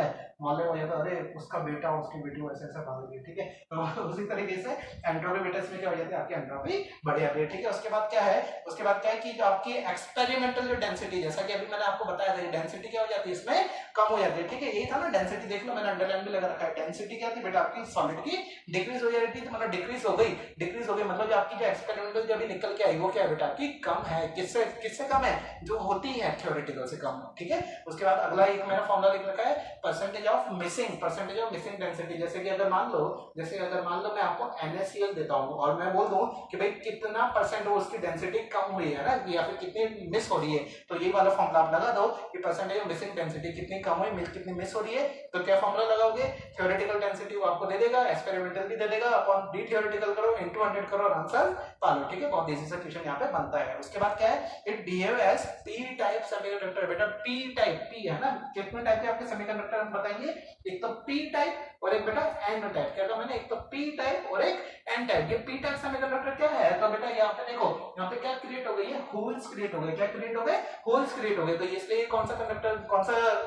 में जाता, अरे उसका बेटा उसकी बेटी वैसे ऐसा भाग गई। ठीक है, तो उसी तरीके से एंट्रोपी बेटा इसमें क्या हो जाती है? आपकी एंट्रोपी बढ़ जाती है। ठीक है, उसके बाद क्या है कि जो आपकी एक्सपेरिमेंटल जो डेंसिटी, जैसा कि अभी मैंने आपको बताया था, डेंसिटी क्या हो जाती है इसमें? कम हो जाती है। ठीक है, यही था ना डेंसिटी, देख लो मैंने अंडरलाइन भी लगा रखा है। डेंसिटी क्या थी बेटा आपकी? सॉलिड की डिक्रीज हो जाती थी, मतलब डिक्रीज हो गई, मतलब जो आपकी जो एक्सपेरिमेंटल जो अभी निकल के आई वो क्या है बेटा आपकी? कम है। किससे कम है? जो होती है थ्योरेटिकल से कम। ठीक है, उसके बाद अगला एक मैंने फॉर्मूला लिख रखा है, परसेंटेज ऑफ मिसिंग डेंसिटी। जैसे कि अगर मान लो मैं आपको NaCl देता हूं और मैं बोल दूं कि भाई कितना परसेंट वो उसकी डेंसिटी कम हुई है ना, या फिर कितनी मिस हो रही है, तो ये वाला फॉर्मूला आप लगा दो कि परसेंटेज ऑफ मिसिंग डेंसिटी कितनी कम हुई, कितनी मिस हो रही है। तो क्या फॉर्मूला लगाओगे? थ्योरेटिकल डेंसिटी वो आपको दे देगा, एक्सपेरिमेंटल भी दे देगा, अपॉन डी थ्योरेटिकल करो, इनटू 100 करो और आंसर पा लो। ठीक है, बहुत इजी सा क्वेश्चन यहाँ पे बनता है। उसके बाद क्या है, it behave as P type semiconductor. बेटा पी है ना, कितने टाइप के आपके सेमीकंडक्टर हम बताएंगे? एक तो पी टाइप और एक बेटा एन टाइप। क्या मैंने, एक तो पी टाइप और एक एन टाइप। ये पी टाइप सेमीकंडक्टर क्या है? तो बेटा यहाँ पे देखो, यहाँ पे क्या क्रिएट हो गई है? होल्स क्रिएट हो गए। क्या क्रिएट हो गए? होल्स क्रिएट हो गए। तो इसलिए कौन सा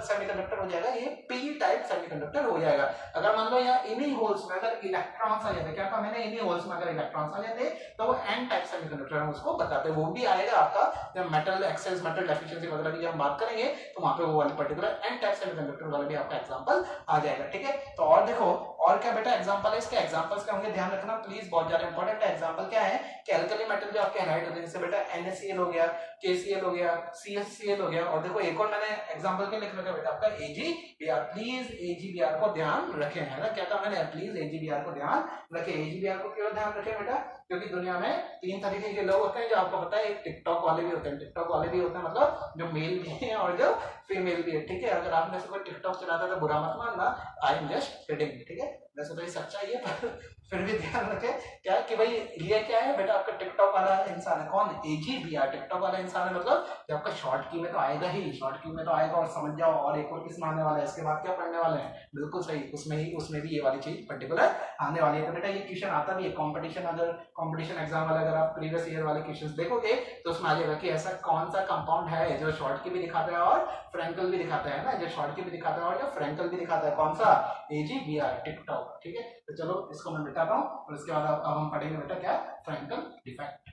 सेमीकंडक्टर हो जाएगा? ये पी टाइप सेमीकंडक्टर हो जाएगा। अगर मान लो यहाँ इन्हीं होल्स में अगर इलेक्ट्रॉन्स आ जाते, क्या कहा मैंने? इन्हीं होल्स में अगर इलेक्ट्रॉन्स आ जाते तो वो एन टाइप सेमीकंडक्टर हम उसको बताते हैं। वो भी आएगा आपका जब मेटल एक्सेस, मेटल डेफिशिएंसी वगैरह की हम बात करेंगे, तो वहां पे वो वाली पर्टिकुलर एन टाइप सेमीकंडक्टर वाला भी आपका एग्जांपल आ जाएगा। ठीक है, तो और देखो और क्या बेटा एग्जांपल है इसके? एग्जांपल्स का होंगे, ध्यान रखना प्लीज, बहुत ज्यादा इंपॉर्टेंट है। एग्जांपल क्या है कि अल्कली मेटल जो आपके हैलाइड होते हैं, जैसे बेटा NaCl हो गया, KCl हो गया, CHCl हो गया, और देखो एक और मैंने एग्जांपल के लिख रखा है बेटा आपका AgBr। प्लीज AgBr को ध्यान रखें, है ना। क्या कहा मैंने? प्लीज AgBr को ध्यान रखें। AgBr को क्यों ध्यान रखें बेटा? क्योंकि दुनिया में 3 तरीके के लोग होते हैं, जो आपको पता है। एक टिकटॉक वाले भी होते हैं, मतलब जो मेल भी है और जो फीमेल भी है। ठीक है, अगर आप में से कोई टिकटॉक चलाता है तो बुरा मत मानना, आई एम जस्ट किडिंग। ठीक है, वैसे तो ये सच्चाई है, पर फिर भी ध्यान रखें क्या कि भाई ये क्या है बेटा आपका टिकटॉक वाला इंसान है। कौन? AgBr टिकटॉक वाला इंसान है, मतलब जो आपका शॉर्ट की में तो आएगा ही, और समझ जाओ। और एक और किस में आने वाला है, इसके बाद क्या पढ़ने वाले हैं? बिल्कुल सही, उसमें भी ये वाली चीज पर्टिकुलर आने वाली है। तो बेटा ये क्वेश्चन आता भी है कॉम्पिटिशन एग्जाम वाला, अगर आप प्रीवियस ईयर वाले क्वेश्चन देखोगे तो उसमें आ जाएगा कि ऐसा कौन सा कंपाउंड है जो शॉर्ट की भी दिखाता है और फ्रैंकल भी दिखाता है ना, जो शॉर्ट की भी दिखाता है और जो फ्रैंकल भी दिखाता है। कौन सा? AgBr TikTok. ठीक है, तो चलो इसको मैं मिटाता हूँ और इसके बाद अब हम पढ़ेंगे बेटा क्या? Frenkel defect.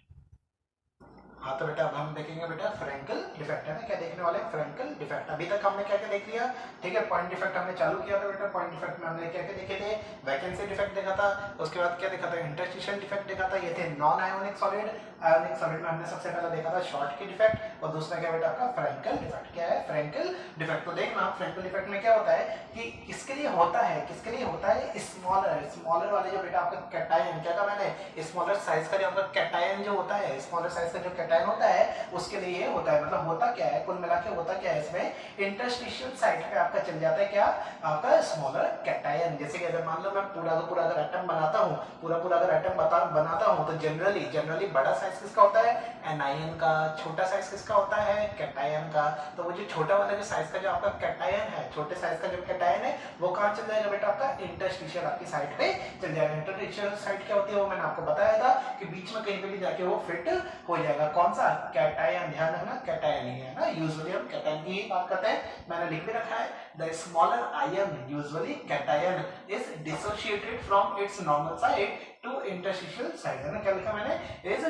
हाँ तो बेटा अब हम देखेंगे बेटा फ्रैंकल डिफेक्ट, है ना। क्या देखने वाले? Frenkel defect. अभी तक हमने क्या क्या देख लिया? ठीक है, पॉइंट डिफेक्ट हमने चालू किया था बेटा। पॉइंट डिफेक्ट में हमने क्या क्या देखे थे? वैकेंसी डिफेक्ट देखा था, उसके बाद क्या देखा था? इंटरस्टिशियल डिफेक्ट देखा था, ये थे non ionic solid. Ionic solid में हमने सबसे पहले देखा था शॉर्ट की डिफेक्ट, और दूसरा क्या बेटा आपका फ्रैंकल डिफेक्ट। क्या है? Frenkel defect. तो देखना फ्रैंकल डिफेक्ट में क्या होता है कि किसके लिए होता है स्मॉलर वाले जो बेटा आपका कैटायन, क्या कहा मैंने, स्मॉलर साइज का जो आपका कैटायन जो होता है, स्मॉलर साइज का जो कैटायन होता है उसके लिए ये होता है। मतलब होता क्या है, कुल मिला के होता क्या है, इसमें इंटरस्टिशियल साइट पे आपका चल जाता है क्या, आपका स्मॉलर कैटायन। जैसे कि अगर मान लो मैं पूरा का पूरा अगर एटम बनाता हूँ, पूरा अगर एटम बनाता हूँ तो जनरली बड़ा साइज किसका होता है, एनायन का, छोटा साइज किसका होता है, कैटायन का। तो वो जो छोटा वाला जो साइज का जो आपका कैटायन है, छोटे साइज का जो कैटायन है वो कहाँ चल जाएगा बेटा, आपका इंटरस्टिशियल आपकी साइट पे चल जाएगा। इंटरस्टिशियल साइट क्या होती है वो मैंने आपको बताया था कि बीच में कहीं पे भी जाके वो फिट हो जाएगा। कौन सा, कैटायन। ध्यान रखना कैटायन ही है ना, यूजुअली हम कैटायन की ही बात करते हैं। मैंने लिख भी रखा है, the smaller ion usually cation is dissociated from its normal site to interstitial site, है ना। क्या लिखा मैंने, इज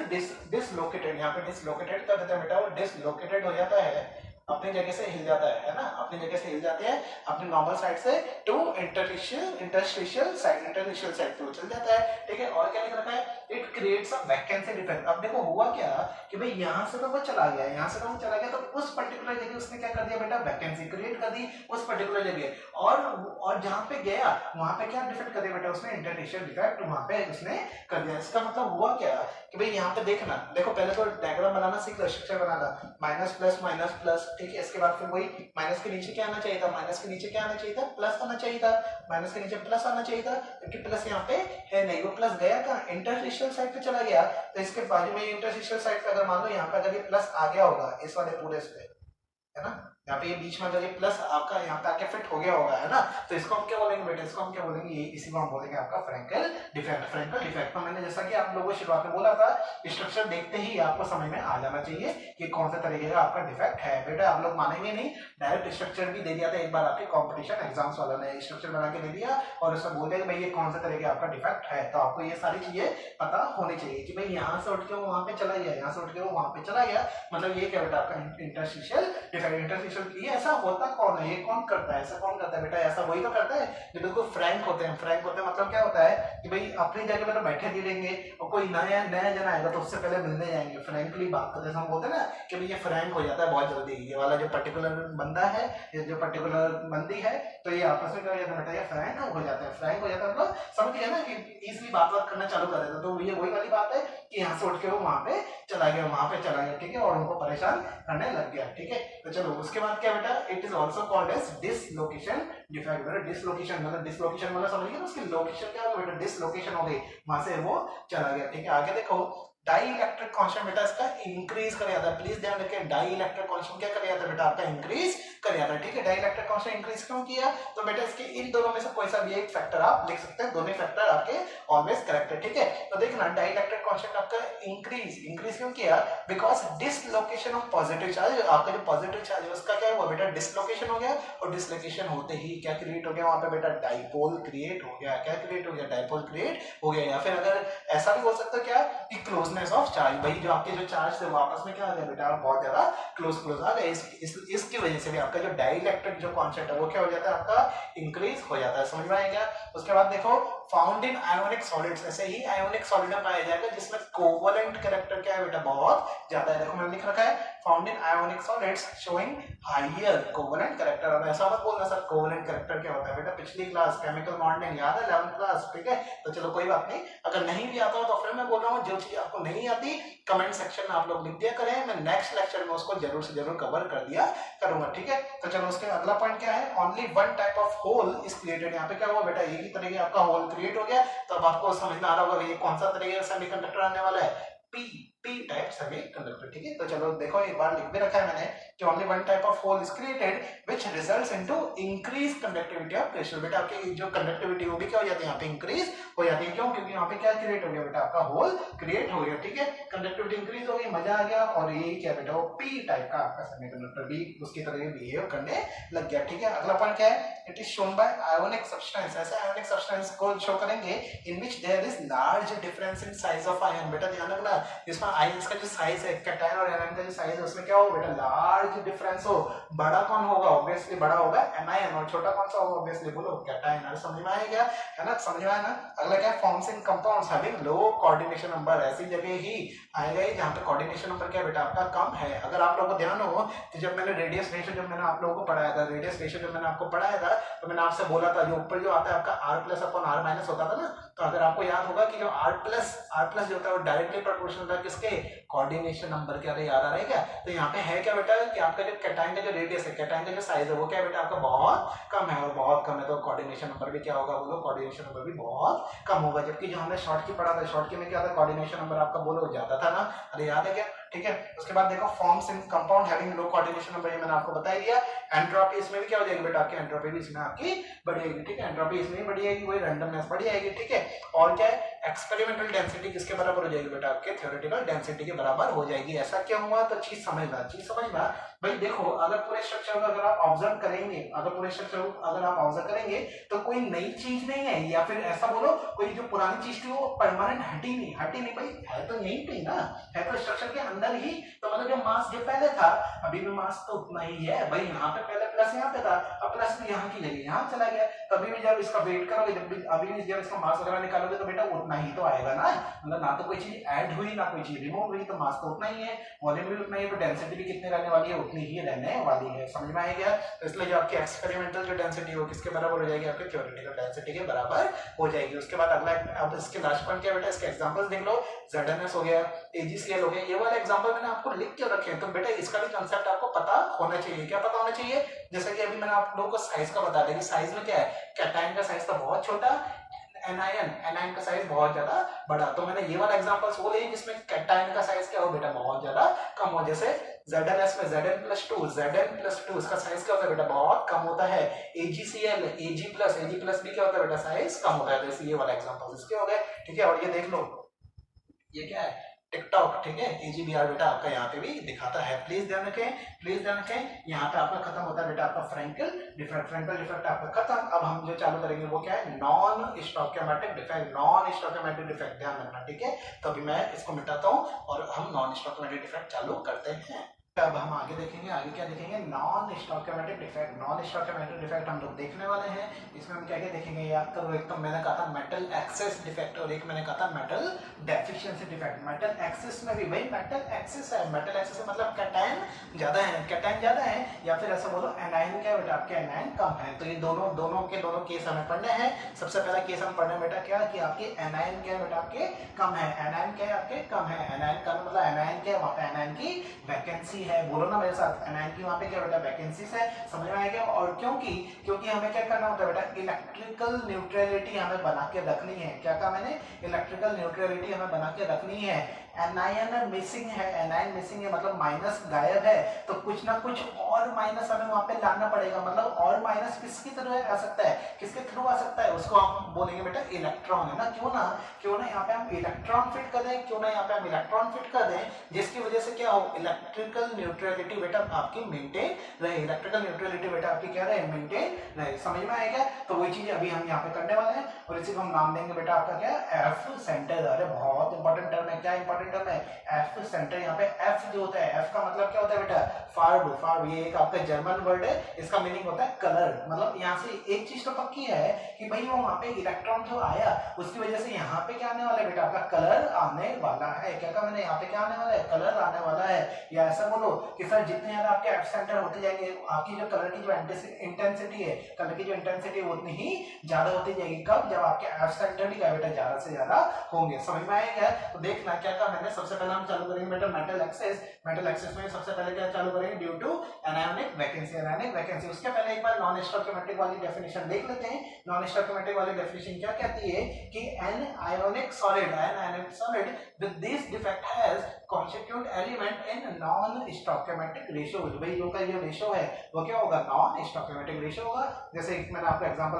डिसलोकेटेड। यहाँ पे डिसलोकेटेड कर देते हैं बेटा, वो डिसलोकेटेड हो जाता है, अपनी जगह से हिल जाता है ना, अपनी जगह से हिल जाते हैं अपनी नॉर्मल साइड से टू इंटरस्टिशियल साइड पे चल जाता है। ठीक है, और क्या लिख रखा है, it creates a vacancy defect. अब देखो हुआ क्या कि भाई यहाँ से तो वो चला गया, यहाँ से तो वो चला गया, तो उस पर्टिकुलर जगह उसने क्या कर दिया बेटा, वैकेंसी क्रिएट कर दी उस पर्टिकुलर जगह। और जहाँ पे गया वहां पे क्या डिफेक्ट कर दिया बेटा उसने, इंटरस्टिशियल डिफेक्ट वहां पे उसने कर दिया। इसका मतलब हुआ क्या कि भाई यहाँ पे देखना, देखो पहले तो डायग्राम बनाना सीख लो, स्ट्रक्चर बनाना, माइनस प्लस, ठीक है। इसके बाद फिर वही माइनस के नीचे क्या आना चाहिए था, माइनस के नीचे क्या आना चाहिए था, प्लस आना चाहिए था, माइनस के नीचे प्लस आना चाहिए था, क्योंकि प्लस यहाँ पे है नहीं, वो प्लस गया कहाँ, इंटरस्टिशियल साइड पे चला गया। तो इसके बाजू में इंटरस्टिशियल साइड पे अगर मान लो यहाँ पे अगर ये प्लस आ गया होगा इस वाले पूरे इस पे, है ना, यहाँ पे ये बीच में अगर ये प्लस आपका यहाँ पे आके फिट हो गया होगा, है ना, तो इसको हम क्या बोलेंगे बेटा, इसको हम क्या बोलेंगे, ये इसी को हम बोलेंगे आपका फ्रैंकल डिफेक्ट। फ्रैंकल डिफेक्ट में मैंने जैसा कि आप लोगों को शुरुआत में बोला था, स्ट्रक्चर देखते ही आपको समझ में आ जाना चाहिए कि कौन सा तरीके का आपका डिफेक्ट है। बेटा आप लोग मानेंगे नहीं, डायरेक्ट स्ट्रक्चर भी दे दिया था एक बार आपके कॉम्पिटिशन एग्जाम्स वालों ने, स्ट्रक्चर बना के दे दिया और उसमें बोल दिया कि भाई ये कौन सा तरीके का आपका डिफेक्ट है। तो आपको ये सारी चीजें पता होनी चाहिए कि भाई यहाँ से उठ के वो वहां पे चला गया, यहाँ से उठ के वो वहां पे चला गया, मतलब ये क्या बेटा आपका इंटरस्टिशियल डिफेक्ट। इंटरस्टिशियल ये ऐसा होता कौन है, ये कौन करता है, ऐसा कौन करता है बेटा, ऐसा वही तो करता है जो बिल्कुल फ्रैंक होते हैं। फ्रैंक होते हैं मतलब क्या होता है कि भाई अपनी जगह पे तो बैठे नहीं रहेंगे और कोई नया नया जन आएगा तो उससे पहले मिलने जाएंगे, फ्रैंकली बात करते हैं। हम बोलते हैं ना कि भाई ये फ्रैंक हो जाता है बहुत जल्दी, ये वाला जो पर्टिकुलर बंदा है, ये जो पर्टिकुलर बंदी है, तो ये आपस में क्या हो जाता है बेटा, ये फ्रैंक हो जाता है। फ्रैंक हो जाता है मतलब समझ गया ना कि इजीली बात करना चालू कर देता है। तो ये वही वाली बात है कि यहाँ से उठ के वो वहां पे चला गया, वहां पे चला गया, ठीक है, और उनको परेशान करने लग गया। ठीक है, तो चलो उसके बाद क्या बेटा, it is also called as dislocation defect. बेटा डिसलोकेशन मतलब समझिए ना, उसकी लोकेशन क्या होगी बेटा, डिसलोकेशन हो गई, वहां से वो चला गया। ठीक है, आगे देखो, डाई इलेक्ट्रिक कांस्टेंट बेटा इसका इंक्रीज कर जाता है। प्लीज ध्यान रखें, डाई इलेक्ट्रिक कांस्टेंट क्या कर जाता है बेटा, आपका इंक्रीज कर जाता है। ठीक है, डाई इलेक्ट्रिक कांस्टेंट इंक्रीज क्यों किया, तो बेटा इसके इन दोनों में से कोई सा भी एक फैक्टर आप लिख सकते हैं, दोनों फैक्टर आपके ऑलवेज करेक्ट है। ठीक है, तो देखना डाई इलेक्ट्रिक कांस्टेंट आपका इंक्रीज क्यों किया, because dislocation of positive charge, आपका जो पॉजिटिव चार्ज है उसका क्या हुआ बेटा, डिसलोकेशन हो गया, और डिसलोकेशन होते ही क्या क्रिएट हो गया वहां पे बेटा, डाइपोल क्रिएट हो गया। क्या क्रिएट हो गया, डाइपोल क्रिएट हो गया। या फिर अगर ऐसा भी हो सकता है क्या कि क्लोजनेस ऑफ चार्ज, भाई जो आपके जो चार्ज थे वो आपस में क्या आ गया बेटा, बहुत ज्यादा क्लोज आ गए। इसकी वजह से भी आपका जो डाइइलेक्ट्रिक जो कांस्टेंट है वो क्या हो जाता है, आपका इंक्रीज हो जाता है। समझ में आएगा। उसके बाद देखो, फाउंड इन आयोनिक सॉलिड्स, ऐसे ही आयोनिक सॉलिड में पाया जाएगा जिसमें कोवलेंट कैरेक्टर क्या है बेटा, बहुत ज्यादा है। देखो मैंने लिख रखा है, found in ionic solids showing higher covalent character. और ऐसा मत बोलना सर कोवलेंट कैरेक्टर क्या होता है बेटा, पिछली क्लास केमिकल बॉन्डिंग याद है 11th क्लास, ठीक है। तो चलो कोई बात नहीं, अगर नहीं भी आता हो तो फिर मैं बोल रहा हूँ, जो चीज आपको नहीं आती कमेंट सेक्शन में आप लोग लिख दिया करें, मैं नेक्स्ट लेक्चर में उसको जरूर से जरूर कवर कर दिया करूंगा। ठीक है, तो चलो उसके अगला पॉइंट क्या है, only one type of hole is created. यहाँ पे क्या हुआ बेटा, एक ही तरह का आपका होल क्रिएट हो गया। तो अब आपको समझ में आ रहा होगा ये कौन सा तरह का सेमीकंडक्टर आने वाला है, पी टाइप सेमीकंडक्टर। ठीक है, तो चलो देखो एक बार लिख भी रखा है मैंने कि only one type of hole is created which results into increase conductivity of crystal. बेटा आपकी जो कंडक्टिविटी वो भी क्या हो जाती है, यहाँ पे इंक्रीज हो जाती है। क्यों, क्योंकि यहाँ पे क्या क्रिएट हो गया बेटा, आपका होल क्रिएट हो गया। ठीक है, कंडक्टिविटी इंक्रीज हो गई, मजा आ गया, और ये क्या बेटा, वो पी टाइप का आपका सेमीकंडक्टर भी उसकी तरह बिहेव करने लग गया। ठीक है, अगला पॉइंट क्या है, it is shown by ionic substance. ऐसे आयोनिक सब्सटेंस को शो करेंगे in which there is large difference in size of ion. बेटा ध्यान रखना, इसमें आयंस का जो साइज है, कैटायन और एनायन का जो साइज है उसमें क्या हो बेटा, लार्ज डिफरेंस हो। बड़ा कौन होगा, ऑब्वियसली बड़ा होगा एनायन, और छोटा कौन सा होगा, ऑब्वियसली बोलो कैटायन। अरे समझ में आ गया है ना, समझ में आया ना। अगला क्या है, forms in compounds having low coordination number, ऐसी जगह ही आएगा ही जहां पे कोऑर्डिनेशन नंबर क्या बेटा आपका कम है। अगर आप लोगों को ध्यान हो तो जब मैंने रेडियस रेशियो, जब मैंने आप लोगों को पढ़ाया था, रेडियस रेशियो जब मैंने आपको पढ़ाया था तो मैंने आपसे बोला था जो ऊपर जो आता है आपका r plus upon r minus होता था ना, तो अगर आपको याद होगा कि जो r प्लस जो होता है वो डायरेक्टली प्रोपोर्शनल था किसके, कोऑर्डिनेशन नंबर के। अरे याद आ रहा है क्या, तो यहाँ पे है क्या बेटा कि आपका जो कैटायन का जो रेडियस है, कैटायन का जो साइज है वो क्या है बेटा आपका बहुत कम है, और बहुत कम है तो कोऑर्डिनेशन नंबर भी क्या होगा, बोलो कोऑर्डिनेशन नंबर भी बहुत कम होगा। जबकि जो हमने शॉर्ट की पढ़ा था, शॉर्ट की में क्या था, कोऑर्डिनेशन नंबर आपका बोलो ज्यादा था ना, अरे याद है क्या, ठीक है। उसके बाद देखो forms in compound having low coordination number, ये मैंने आपको बता दिया। एंट्रोपी इसमें भी क्या हो जाएगी बेटा आपकी, एंट्रोपी भी इसमें आपकी बढ़ जाएगी, ठीक है, एंट्रोपी इसमें भी बढ़ जाएगी, वही रैंडमनेस बढ़ जाएगी, ठीक है। और क्या है, एक्सपेरिमेंटल डेंसिटी किसके बराबर हो जाएगी बेटा आपके, थ्योरेटिकल डेंसिटी के बराबर हो जाएगी। ऐसा क्यों हुआ, तो चीज समझना भाई। देखो अगर पूरे स्ट्रक्चर को अगर आप ऑब्जर्व करेंगे, अगर पूरे स्ट्रक्चर को अगर आप ऑब्जर्व करेंगे तो कोई नई चीज नहीं है, या फिर ऐसा बोलो कोई जो पुरानी चीज थी वो परमानेंट हटी नहीं भाई, है तो यहीं पे ना, है तो स्ट्रक्चर के अंदर ही। तो मतलब जो मास जो पहले था अभी भी मास तो उतना ही है भाई, यहाँ पे पहले प्लस यहाँ पे था, अब प्लस भी यहाँ की जगह यहाँ चला गया। कभी भी जब इसका वेट करोगे, जब भी अभी भी जब इसका मास वगैरह निकालोगे तो बेटा उतना ही तो आएगा ना, मतलब ना तो कोई चीज ऐड हुई ना कोई चीज रिमूव हुई, तो मास तो उतना ही है, वॉल्यूम भी उतना ही है, तो डेंसिटी भी कितनी रहने वाली है, उतनी ही रहने वाली है। समझ में आ गया। तो इसलिए जो आपकी एक्सपेरिमेंटल जो डेंसिटी हो किसके बराबर हो जाएगी, आपके थ्योरेटिकल डेंसिटी के बराबर हो जाएगी। उसके बाद अगला, अब इसके लास्ट पॉइंट क्या बेटा, इसके एग्जांपल्स देख लो। ZNS हो गया, AgCl हो गया, ये वाले एग्जांपल मैंने आपको लिख के रखे हैं, तो बेटा इसका भी कांसेप्ट आपको पता होना चाहिए। क्या पता होना चाहिए, जैसे कि अभी मैंने आप लोगों को साइज का बता दिया कि साइज में क्या है, कैटायन का साइज तो बहुत छोटा, एनायन का साइज बहुत ज्यादा बड़ा। तो मैंने ये वाला एग्जांपल्स वो लिए जिसमें कैटायन का साइज क्या हो बेटा, बहुत ज्यादा कम हो। जैसे ZNS में Zn+2 इसका साइज क्या होता है बेटा, बहुत कम होता है। AgCl Ag+ भी क्या होता है बेटा, साइज कम होता है। जैसे ये वाला एग्जांपल इसके हो गए, ठीक है। और ये देख लो, ये क्या है, टिकटॉक, ठीक है, AGBR बेटा आपका यहाँ पे भी दिखाता है। प्लीज ध्यान रखें, यहाँ पे आपका खत्म होता है बेटा आपका फ्रैंकल डिफेक्ट आपका खत्म। अब हम जो चालू करेंगे वो क्या है, नॉन स्टोचैमेटिक डिफेक्ट, ध्यान रखना, ठीक है। तो अभी मैं इसको मिटाता हूँ और हम नॉन स्टोचैमेटिक डिफेक्ट चालू करते हैं। अब हम आगे देखेंगे, आगे क्या देखेंगे, नॉन स्टोचैमेटिक डिफेक्ट हम लोग देखने वाले हैं। इसमें हम क्या क्या देखेंगे, याद करो, एक तो मैंने कहा था मेटल एक्सेस डिफेक्ट और एक मैंने कहा था metal deficiency defect. Metal access में भी भाई मेटल एक्सेस है, मेटल एक्सेस मतलब कैटायन ज्यादा है, या फिर ऐसा बोलो एनायन क्या है बेटा आपके, एनायन कम है। तो ये दोनों केस हमें पढ़ने हैं। सबसे पहला केस हम पढ़ने बेटा क्या, कि आपके एनायन क्या है बेटा आपके कम है, एनायन क्या है आपके कम है, एनायन का मतलब एनायन क्या है, वहां पे एनायन की वैकेंसी है, बोलो ना मेरे साथ, एनायन की वहां पे क्या बेटा वैकेंसीज है। समझ में आएगा। और क्योंकि हमें क्या करना होता है बेटा, इलेक्ट्रिकल न्यूट्रलिटी हमें बना के रखनी है। क्या कहा मैंने, इलेक्ट्रिकल न्यूट्रलिटी हमें बना के रखनी है। एनायन मिसिंग है मतलब माइनस गायब है, तो कुछ ना कुछ और माइनस हमें वहां पे लाना पड़ेगा। मतलब और माइनस किसकी थ्रू आ सकता है, किसके थ्रू आ सकता है, उसको हम बोलेंगे बेटा इलेक्ट्रॉन, है ना। क्यों ना यहाँ पे हम इलेक्ट्रॉन फिट कर दें, जिसकी वजह से क्या हो, इलेक्ट्रिकल न्यूट्रलिटी बेटा आपकी मेंटेन रहे, क्या रहे, मेंटेन रहे। समझ में आएगा। तो वही चीज अभी हम यहाँ पे करने वाले हैं, और इसी को हम नाम देंगे बेटा आपका क्या, एफ सेंटर। अरे बहुत इंपॉर्टेंट टर्म है, क्या इंपॉर्टेंट टर्म है, एफ सेंटर। यहाँ पे एफ जो होता है, एफ का मतलब क्या होता है बेटा, फार्ब, ये एक आपका जर्मन वर्ड है, इसका मीनिंग होता है कलर। मतलब यहाँ से एक चीज तो पक्की है कि भाई वो वहां पे इलेक्ट्रॉन जो आया उसकी वजह से यहाँ पे क्या आने वाला है बेटा, आपका कलर आने वाला है। क्या कहा मैंने, यहाँ पे क्या आने वाला है, कलर आने वाला है। या ऐसा बोलो कि सर जितने ज्यादा आपके एफ सेंटर होते जाएंगे, आपकी जो कलर की जो इंटेंसिटी है, कलर की जो इंटेंसिटी है उतनी ही ज्यादा होती जाएगी। कब, जब आपके एफ सेंटर भी क्या बेटा ज्यादा से ज्यादा होंगे। समझ में आएगा। तो देखना क्या कहा मैंने, सबसे पहले हम चालू करेंगे बेटा मेटल एक्सेस में सबसे पहले क्या चालू करेंगे, ड्यू टू एनायोनिक वैकेंसी। उसके पहले एक बार नॉन स्टोइकियोमेट्रिक वाली डेफिनेशन देख लेते हैं। नॉन स्टोइकियोमेट्रिक वाली डेफिनेशन क्या कहती है कि an ionic solid with this defect has constituent element in non-stoichiometric ratio। भाई जो का जो रेशियो है वो क्या होगा, नॉन स्टोइकियोमेट्रिक रेशियो होगा। जैसे मैंने आपको एग्जांपल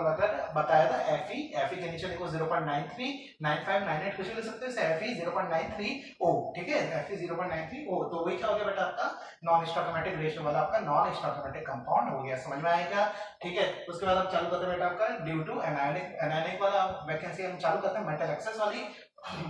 बताया था, Fe के नीचे देखो 0.93 95 98 कुछ ले सकते हैं, Fe 0.93 O, ठीक है, Fe 0.93 O। तो वही क्या हो गया बेटा आपका नॉन स्टोइकियोमेट्रिक रेशियो वाला आपका नॉन स्टोइकियोमेट्रिक कंपाउंड हो गया। समझ में आएगा, ठीक है। उसके बाद हम चालू करते हैं बेटा आपका ड्यू टू एनायोनिक वाला वैकेंसी हम चालू करते हैं, मेटल एक्सेस वाली,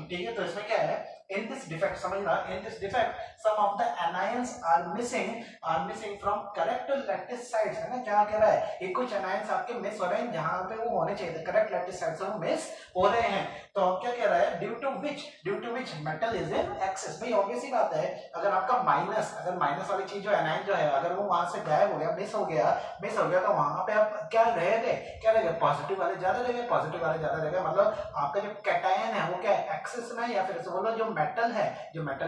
ठीक है। तो इसमें क्या है, in this defect, समझना, in this defect some of the anions are missing from correct lattice sites, है ना, क्या कह रहा है, ये कुछ anions आपके मिस हो रहे हैं जहां पे वो होने चाहिए थे, करेक्ट लैटिस साइड से वो मिस हो रहे हैं। तो अब क्या कह रहा है, due to which metal is in excess. भाई ऑब्वियस ही बात है, अगर आपका माइनस, अगर माइनस वाली चीज जो एनाइन जो है अगर वो वहां से गायब हो गया, मिस हो गया तो वहां पे आप क्या रहेगा, पॉजिटिव वाले ज्यादा रहेंगे, पॉजिटिव वाले ज्यादा रहेगा, मतलब आपका जो कैटायन है वो क्या एक्सेस में, या फिर ऐसे बोलो जो मेटल है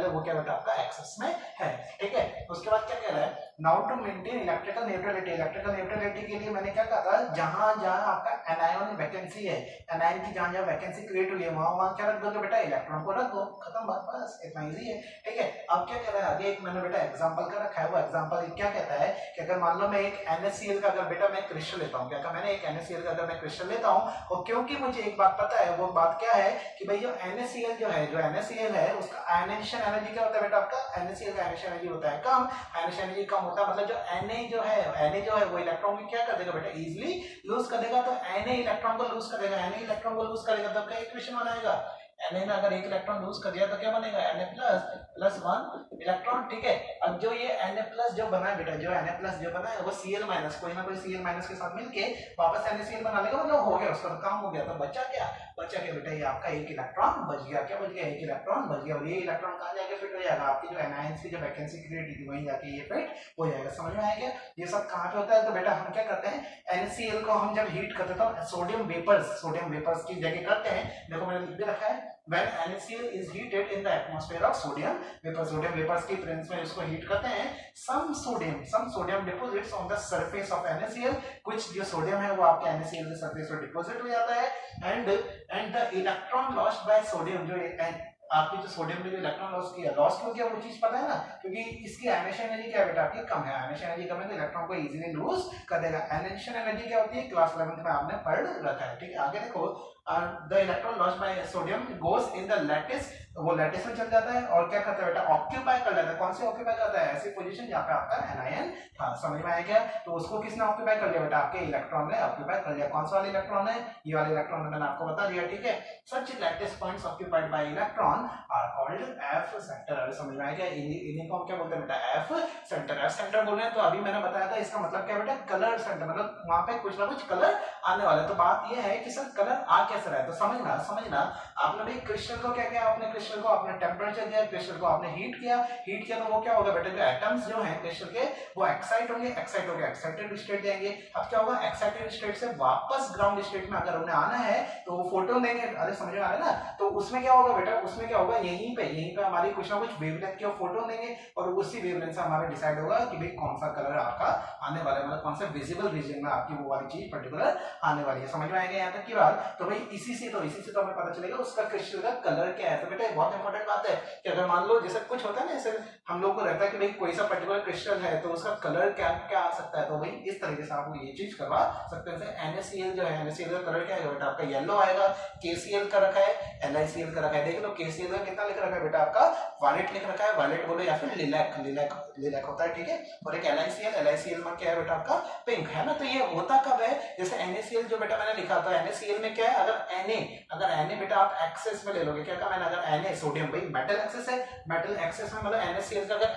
वो क्या बेटा आपका एक्सेस में है, ठीक है। उसके बाद क्या कह रहा है, now to maintain electrical neutrality के लिए मैंने क्या कहा था, जहां आपका एनायन वैकेंसी है, एनायन की जहां वैकेंसी क्रिएट हुई है वहां क्या रख दोगे बेटा, इलेक्ट्रॉन को रख दो, खत्म बात, बस इतना इजी है, ठीक है। अब क्या कह रहा है आगे, एक मैंने बेटा एग्जांपल का रखा है, वो एग्जांपल क्या कहता है कि अगर मान लो मैं एक NaCl का अगर बेटा मैं क्रिस्टल लेता हूं, क्या कहा मैंने, एक NaCl का अगर मैं क्रिस्टल लेता हूं, और क्योंकि मुझे एक बात पता है, वो बात क्या है कि भाई जो NaCl है उसका आयनाइजेशन एनर्जी क्या होता है बेटा, आपका NaCl का आयनाइजेशन एनर्जी होता है कम, आयनाइजेशन एनर्जी कम होता है, मतलब जो Na जो है वो इलेक्ट्रॉन को क्या कर देगा बेटा, इजीली लूज कर देगा, तो Na इलेक्ट्रॉन को लूज करेगा, तब क्या इक्वेशन बनाएगा, Na ने अगर एक इलेक्ट्रॉन लूज कर दिया तो क्या बनेगा, Na++1 इलेक्ट्रॉन, ठीक है। अब जो ये Na+ जो बना है बेटा, जो Na+ जो बना है वो Cl- कोई ना कोई Cl- के साथ मिलके वापस NaCl बना लेगा, मतलब हो गया, उसका काम हो गया, तो बचा क्या बेटा, ये आपका एक इलेक्ट्रॉन बच गया, क्या बच गया, एक इलेक्ट्रॉन बच गया, और ये इलेक्ट्रॉन कहां जाके फिट हो जाएगा, आपकी जो एनायंस की जो वैकेंसी क्रिएट हुई थी वहीं जाके ये फिट हो जाएगा, समझ में आएगा। ये सब कहां पे होता है, तो बेटा हम क्या करते हैं, NaCl को हम जब हीट करते हैं तो सोडियम वेपर्स की जगह करते हैं, देखो मैंने लिख भी रखा है, when NaCl is heated in the atmosphere of sodium vapors की प्रेजेंस में इसको हीट करते हैं, some sodium deposits on the surface of NaCl, कुछ जो सोडियम है वो आपके NaCl के सरफेस पर डिपॉजिट हो जाता है, and the electron lost by sodium, जो आपकी जो सोडियम ने जो इलेक्ट्रॉन लॉस क्यों किया वो चीज पता है ना, क्योंकि इसकी आयनाइजेशन एनर्जी क्या है बेटा, आपकी कम है, आयनाइजेशन एनर्जी कम है तो इलेक्ट्रॉन को इजीली लूज कर देगा। आयनाइजेशन एनर्जी क्या होती है, क्लास 11th में आपने पढ़ रखा है, ठीक है। आगे देखो, the electron lost by sodium goes in the lattice, वो लैटिस में चल जाता है और क्या करता है बेटा, ऑक्यूपाई कर लेता है, कौन सी ऑक्यूपाई करता है, ऐसी पोजीशन जहां पे आपका एनायन था, समझ में आया क्या, तो उसको किसने ऑक्यूपाई कर लिया बेटा, आपके इलेक्ट्रॉन ने ऑक्यूपाई कर लिया, कौन सा वाला इलेक्ट्रॉन है, ये वाला इलेक्ट्रॉन मैंने आपको बता दिया, ठीक है। Such lattice points occupied by electron are called F centre, अरे समझ में आया क्या, इन्हीं को हम क्या बोलते हैं बेटा, एफ सेंटर बोल रहे हैं, तो अभी मैंने बताया था इसका मतलब क्या बेटा, कलर सेंटर, मतलब वहां पे कुछ ना कुछ कलर आने वाला है, तो बात ये है कि सर कलर आ कैसे रहा है, तो समझना आपने भी क्रिस्टल को क्या किया, आपने टेम्परेचर दिया, क्रिस्टल को आपने हीट किया तो वो क्या होगा बेटा, जो एटम्स जो हैं क्रिस्टल के वो एक्साइट होंगे, एक्साइटेड स्टेट जाएंगे। अब क्या होगा, एक्साइटेड स्टेट से वापस ग्राउंड स्टेट में अगर उन्हें आना है तो वो फोटोन देंगे, अरे समझ में आ रहा है ना, तो उसमें क्या होगा बेटा, उसमें क्या होगा, यहीं पे हमारी कुछ ना कुछ वेवलेंथ के फोटोन देंगे, और उसी वेवलेंथ से हमारा डिसाइड होगा कि भाई कौन सा कलर आपका आने वाला है, मतलब कौन सा विजिबल रीजन में आपकी वो वाली चीज पर्टिकुलर आने वाली है, समझ में आएगा यहाँ तक की बात। तो भाई इसी से तो हमें पता चलेगा उसका क्रिस्टल का कलर क्या है। तो बेटा बहुत इंपॉर्टेंट बात है कि अगर मान लो जैसे कुछ होता है ना, जैसे हम लोग को रहता है कि भाई कोई सा पर्टिकुलर क्रिस्टल है तो उसका कलर क्या क्या आ सकता है, तो भाई इस तरीके से आप ये चीज करवा सकते हैं। NaCl जो है, NaCl का कलर क्या है बेटा, आपका येलो आएगा, KCl का रखा है, LiCl का रखा है, देख लो KCl का कितना लिख रखा है बेटा, आपका वायलेट लिख रखा है, वायलेट बोलो या फिर लिलैक होता है, ठीक है। और एक LiCl में क्या है बेटा, आपका पिंक है ना। तो ये होता कब है, जैसे NaCl जो बेटा मैंने लिखा था, NaCl में क्या है, अगर Na बेटा आप एक्सेस में ले लोगे, क्या कहा मैंने, अगर Na सोडियम भाई मेटल एक्सेस है, मेटल एक्सेस में मतलब NaCl का अगर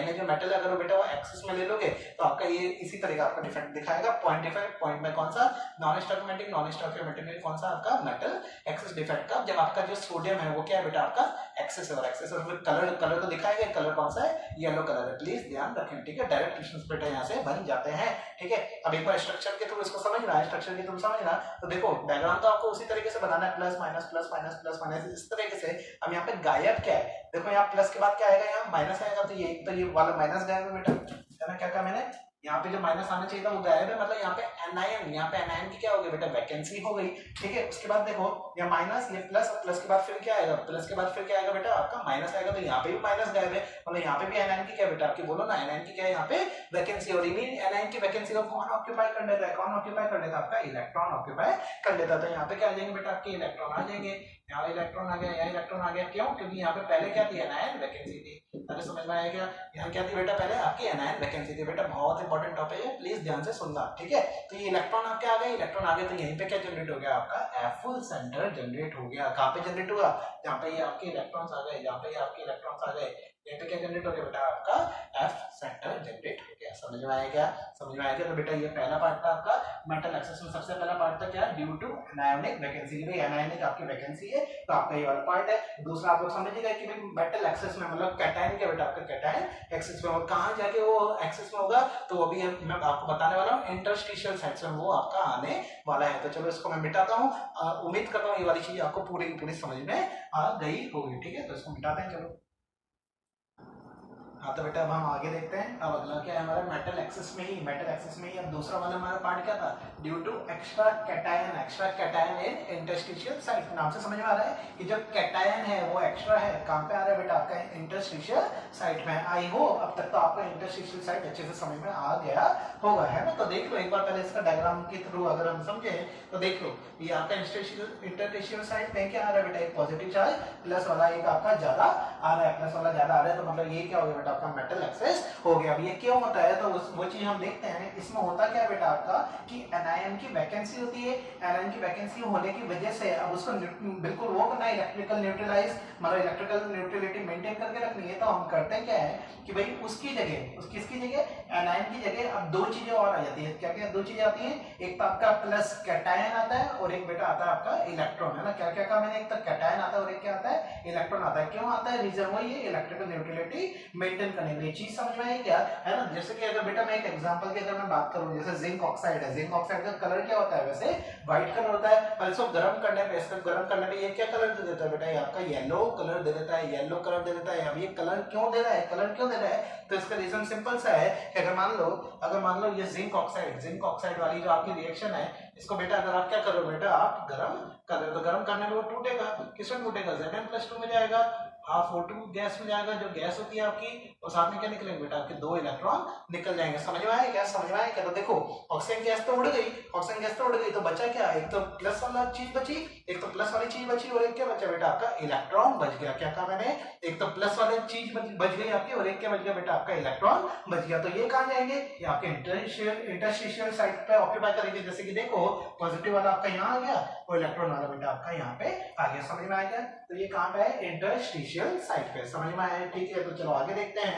Na जो मेटल है अगर बेटा वो एक्सेस में ले लोगे तो आपका ये इसी तरह का आपका डिफेक्ट दिखाएगा, पॉइंट में कौन सा, नॉन स्टॉइकियोमेट्रिक में कौन सा आपका मेटल एक्सेस डिफेक्ट का, जब आपका जो सोडियम है वो क्या है बेटा, आपका एक्सेस है, और एक्सेस है कलर तो दिखाएगा, कलर कौन सा है, येलो कलर है, प्लीज ध्यान रखें, ठीक है। डायरेक्ट क्वेश्चंस बेटा यहाँ से बन जाते हैं, ठीक है। अब एक बार स्ट्रक्चर के थ्रू इसको समझना है, स्ट्रक्चर के थ्रू समझना, तो देखो डायग्राम तो आपको उसी तरीके से बनाना है, प्लस माइनस इस तरीके से। अब यहाँ पे गायब क्या है, देखो यहाँ प्लस के बाद क्या आएगा, यहाँ माइनस आएगा, तो ये वाला माइनस गायब है बेटा, है ना। क्या कहा मैंने, यहाँ पे जो माइनस आना चाहिए था वो गायब है, मतलब यहाँ पे एनायन की क्या हो गई बेटा, वैकेंसी हो गई, ठीक है। उसके बाद देखो ये माइनस, ये प्लस के बाद फिर क्या आएगा, बेटा आपका माइनस आएगा, तो यहाँ पे भी माइनस गायब है, मतलब यहाँ पे भी एनायन की क्या बेटा, आपकी बोलो ना, एनायन की क्या है यहाँ पे वैकेंसी, और एनायन की वैकेंसी को कौन ऑक्यूपाई कर लेता है, आपका इलेक्ट्रॉन ऑक्यूपाई कर लेता है। तो यहाँ पे क्या आ जाएंगे बेटा, आपके इलेक्ट्रॉन आ जाएंगे, यहाँ इलेक्ट्रॉन आ गया, यहाँ इलेक्ट्रॉन आ गया, क्यों, क्योंकि यहाँ पे पहले क्या थी, एनायन वैकेंसी थी, अरे समझ में आया क्या, यहाँ क्या थी बेटा, पहले आपकी एनायन वैकेंसी थी बेटा, बहुत इंपॉर्टेंट टॉपिक है, प्लीज ध्यान से सुनना, ठीक है। तो ये इलेक्ट्रॉन आपके आ गए, इलेक्ट्रॉन आ गए तो यहीं पे क्या जनरेट हो गया आपका एफ सेंटर जनरेट हो गया। कहाँ पे जनरेट हुआ, जहाँ पे ये आपके इलेक्ट्रॉन्स आ गए, जहाँ पे ये आपके इलेक्ट्रॉन्स आ गए, यहाँ पे क्या जनरेट हो गया बेटा आपका एफ सेंटर जनरेट हो गया। समझ में आया क्या, समझ में आया क्या। तो बेटा ये पहला पार्ट था आपका मेटल एक्सेस में, सबसे पहला पार्ट था क्या, ड्यू टू एनायोनिक वैकेंसी, भाई एनायोनिक आपकी वैकेंसी है तो आपका ये वाला पार्ट है। दूसरा आप लोग समझिएगा कि भाई मेटल एक्सेस में मतलब कैटायन क्या बेटा आपका कैटायन एक्सेस में, और कहाँ जाके वो एक्सेस में होगा तो वो भी मैं आपको बताने वाला हूँ, इंटरस्टिशियल साइट्स में वो आपका आने वाला है। तो चलो इसको मैं मिटाता हूँ, उम्मीद करता हूँ ये वाली चीज आपको पूरी की पूरी समझ में आ गई होगी, ठीक है। तो इसको मिटाते हैं चलो। हाँ तो बेटा अब हम आगे देखते हैं। अब अगला क्या है हमारा मेटल एक्सेस में ही, मेटल एक्सेस में ही अब दूसरा वाला हमारा पार्ट क्या था, due to extra cation in interstitial site. नाम से समझ में आ रहा है कि जो कैटायन है वो एक्स्ट्रा है, कहाँ पे आ रहा है बेटा आपका इंटरस्टिशियल साइट में। आई हो अब तक तो आपका इंटरस्टिशियल साइट अच्छे से समझ में आ गया होगा, है ना। तो देख लो एक बार पहले इसका डायग्राम के थ्रू अगर हम समझे तो देख लो ये आपका इंटरस्टिशियल साइट में क्या आ रहा है बेटा, एक पॉजिटिव चार्ज प्लस वाला, एक आपका ज्यादा आ रहा है, प्लस वाला ज्यादा आ रहा है, तो मतलब ये क्या हो गया बेटा आपका मेटल एक्सेस हो गया। अब ये क्यों होता है तो वो चीज हम देखते हैं। इसमें होता क्या है बेटा आपका कि एनायन की वैकेंसी होती है, एनायन की वैकेंसी होने की वजह से अब उसको बिल्कुल वो करना है इलेक्ट्रिकल न्यूट्रलाइज, मतलब इलेक्ट्रिकल न्यूट्रलिटी मेंटेन करके रखनी है। तो हम करते क्या है कि भाई उसकी जगह, किसकी जगह, एनायन की जगह अब दो चीजें और आ जाती है। क्या क्या दो चीजें आती हैं, एक तो आपका प्लस कैटायन आता है और एक बेटा आता है आपका इलेक्ट्रॉन, है ना। क्या क्या कहा मैंने, एक तो कैटायन आता है और एक क्या आता है इलेक्ट्रॉन आता है। क्यों आता है, रीजन वही है इलेक्ट्रिकल न्यूट्रलिटी मेंटेन करने के लिए। चीज समझ में आई क्या, है ना। जैसे कि अगर बेटा मैं एक एग्जांपल की अगर मैं बात करूं, जैसे जिंक ऑक्साइड है, जिंक ऑक्साइड का कलर क्या होता है, वैसे व्हाइट कलर होता है, पर इसको गर्म करने पे, इसको गर्म करने पे ये क्या कलर दे देता है बेटा, ये आपका येलो कलर दे देता है, येलो कलर दे देता है। अब ये कलर क्यों दे रहा है, कलर क्यों दे रहा है, तो इसका रीजन सिंपल सा है कि अगर मान लो ये जिंक ऑक्साइड वाली जो आपकी रिएक्शन है, इसको बेटा अगर आप क्या करो बेटा, आप गर्म कर रहे हो, तो गर्म करने में वो टूटेगा, किसमें टूटेगा, Zn+2 में जाएगा, हाफ O2 गैस में जाएगा, जो गैस होती है आपकी, और साथ में क्या निकलेंगे बेटा आपके दो इलेक्ट्रॉन निकल जाएंगे। समझ में आया क्या, समझ में आया क्या। तो देखो ऑक्सीजन गैस तो उड़ गई, ऑक्सीजन गैस तो उड़ गई, तो बचा क्या, एक तो प्लस वाला चीज बची, एक तो प्लस वाली चीज बची और एक क्या बचा बेटा आपका इलेक्ट्रॉन बच गया। क्या कहा मैंने, एक तो प्लस वाली चीज बच गई आपकी और एक क्या बच गया बेटा आपका इलेक्ट्रॉन बच गया। तो ये कहाँ जाएंगे, ये आपके इंटरस्टिशियल साइट पे ऑक्यूपाई करेंगे। जैसे कि देखो पॉजिटिव वाला आपका यहाँ आ गया और इलेक्ट्रॉन वाला बेटा आपका यहाँ पे आ गया। समझ में आ गया, तो ये कहाँ पे है, इंटरस्टिशियल साइट पे। समझ में आया, ठीक है। तो चलो आगे देखते हैं।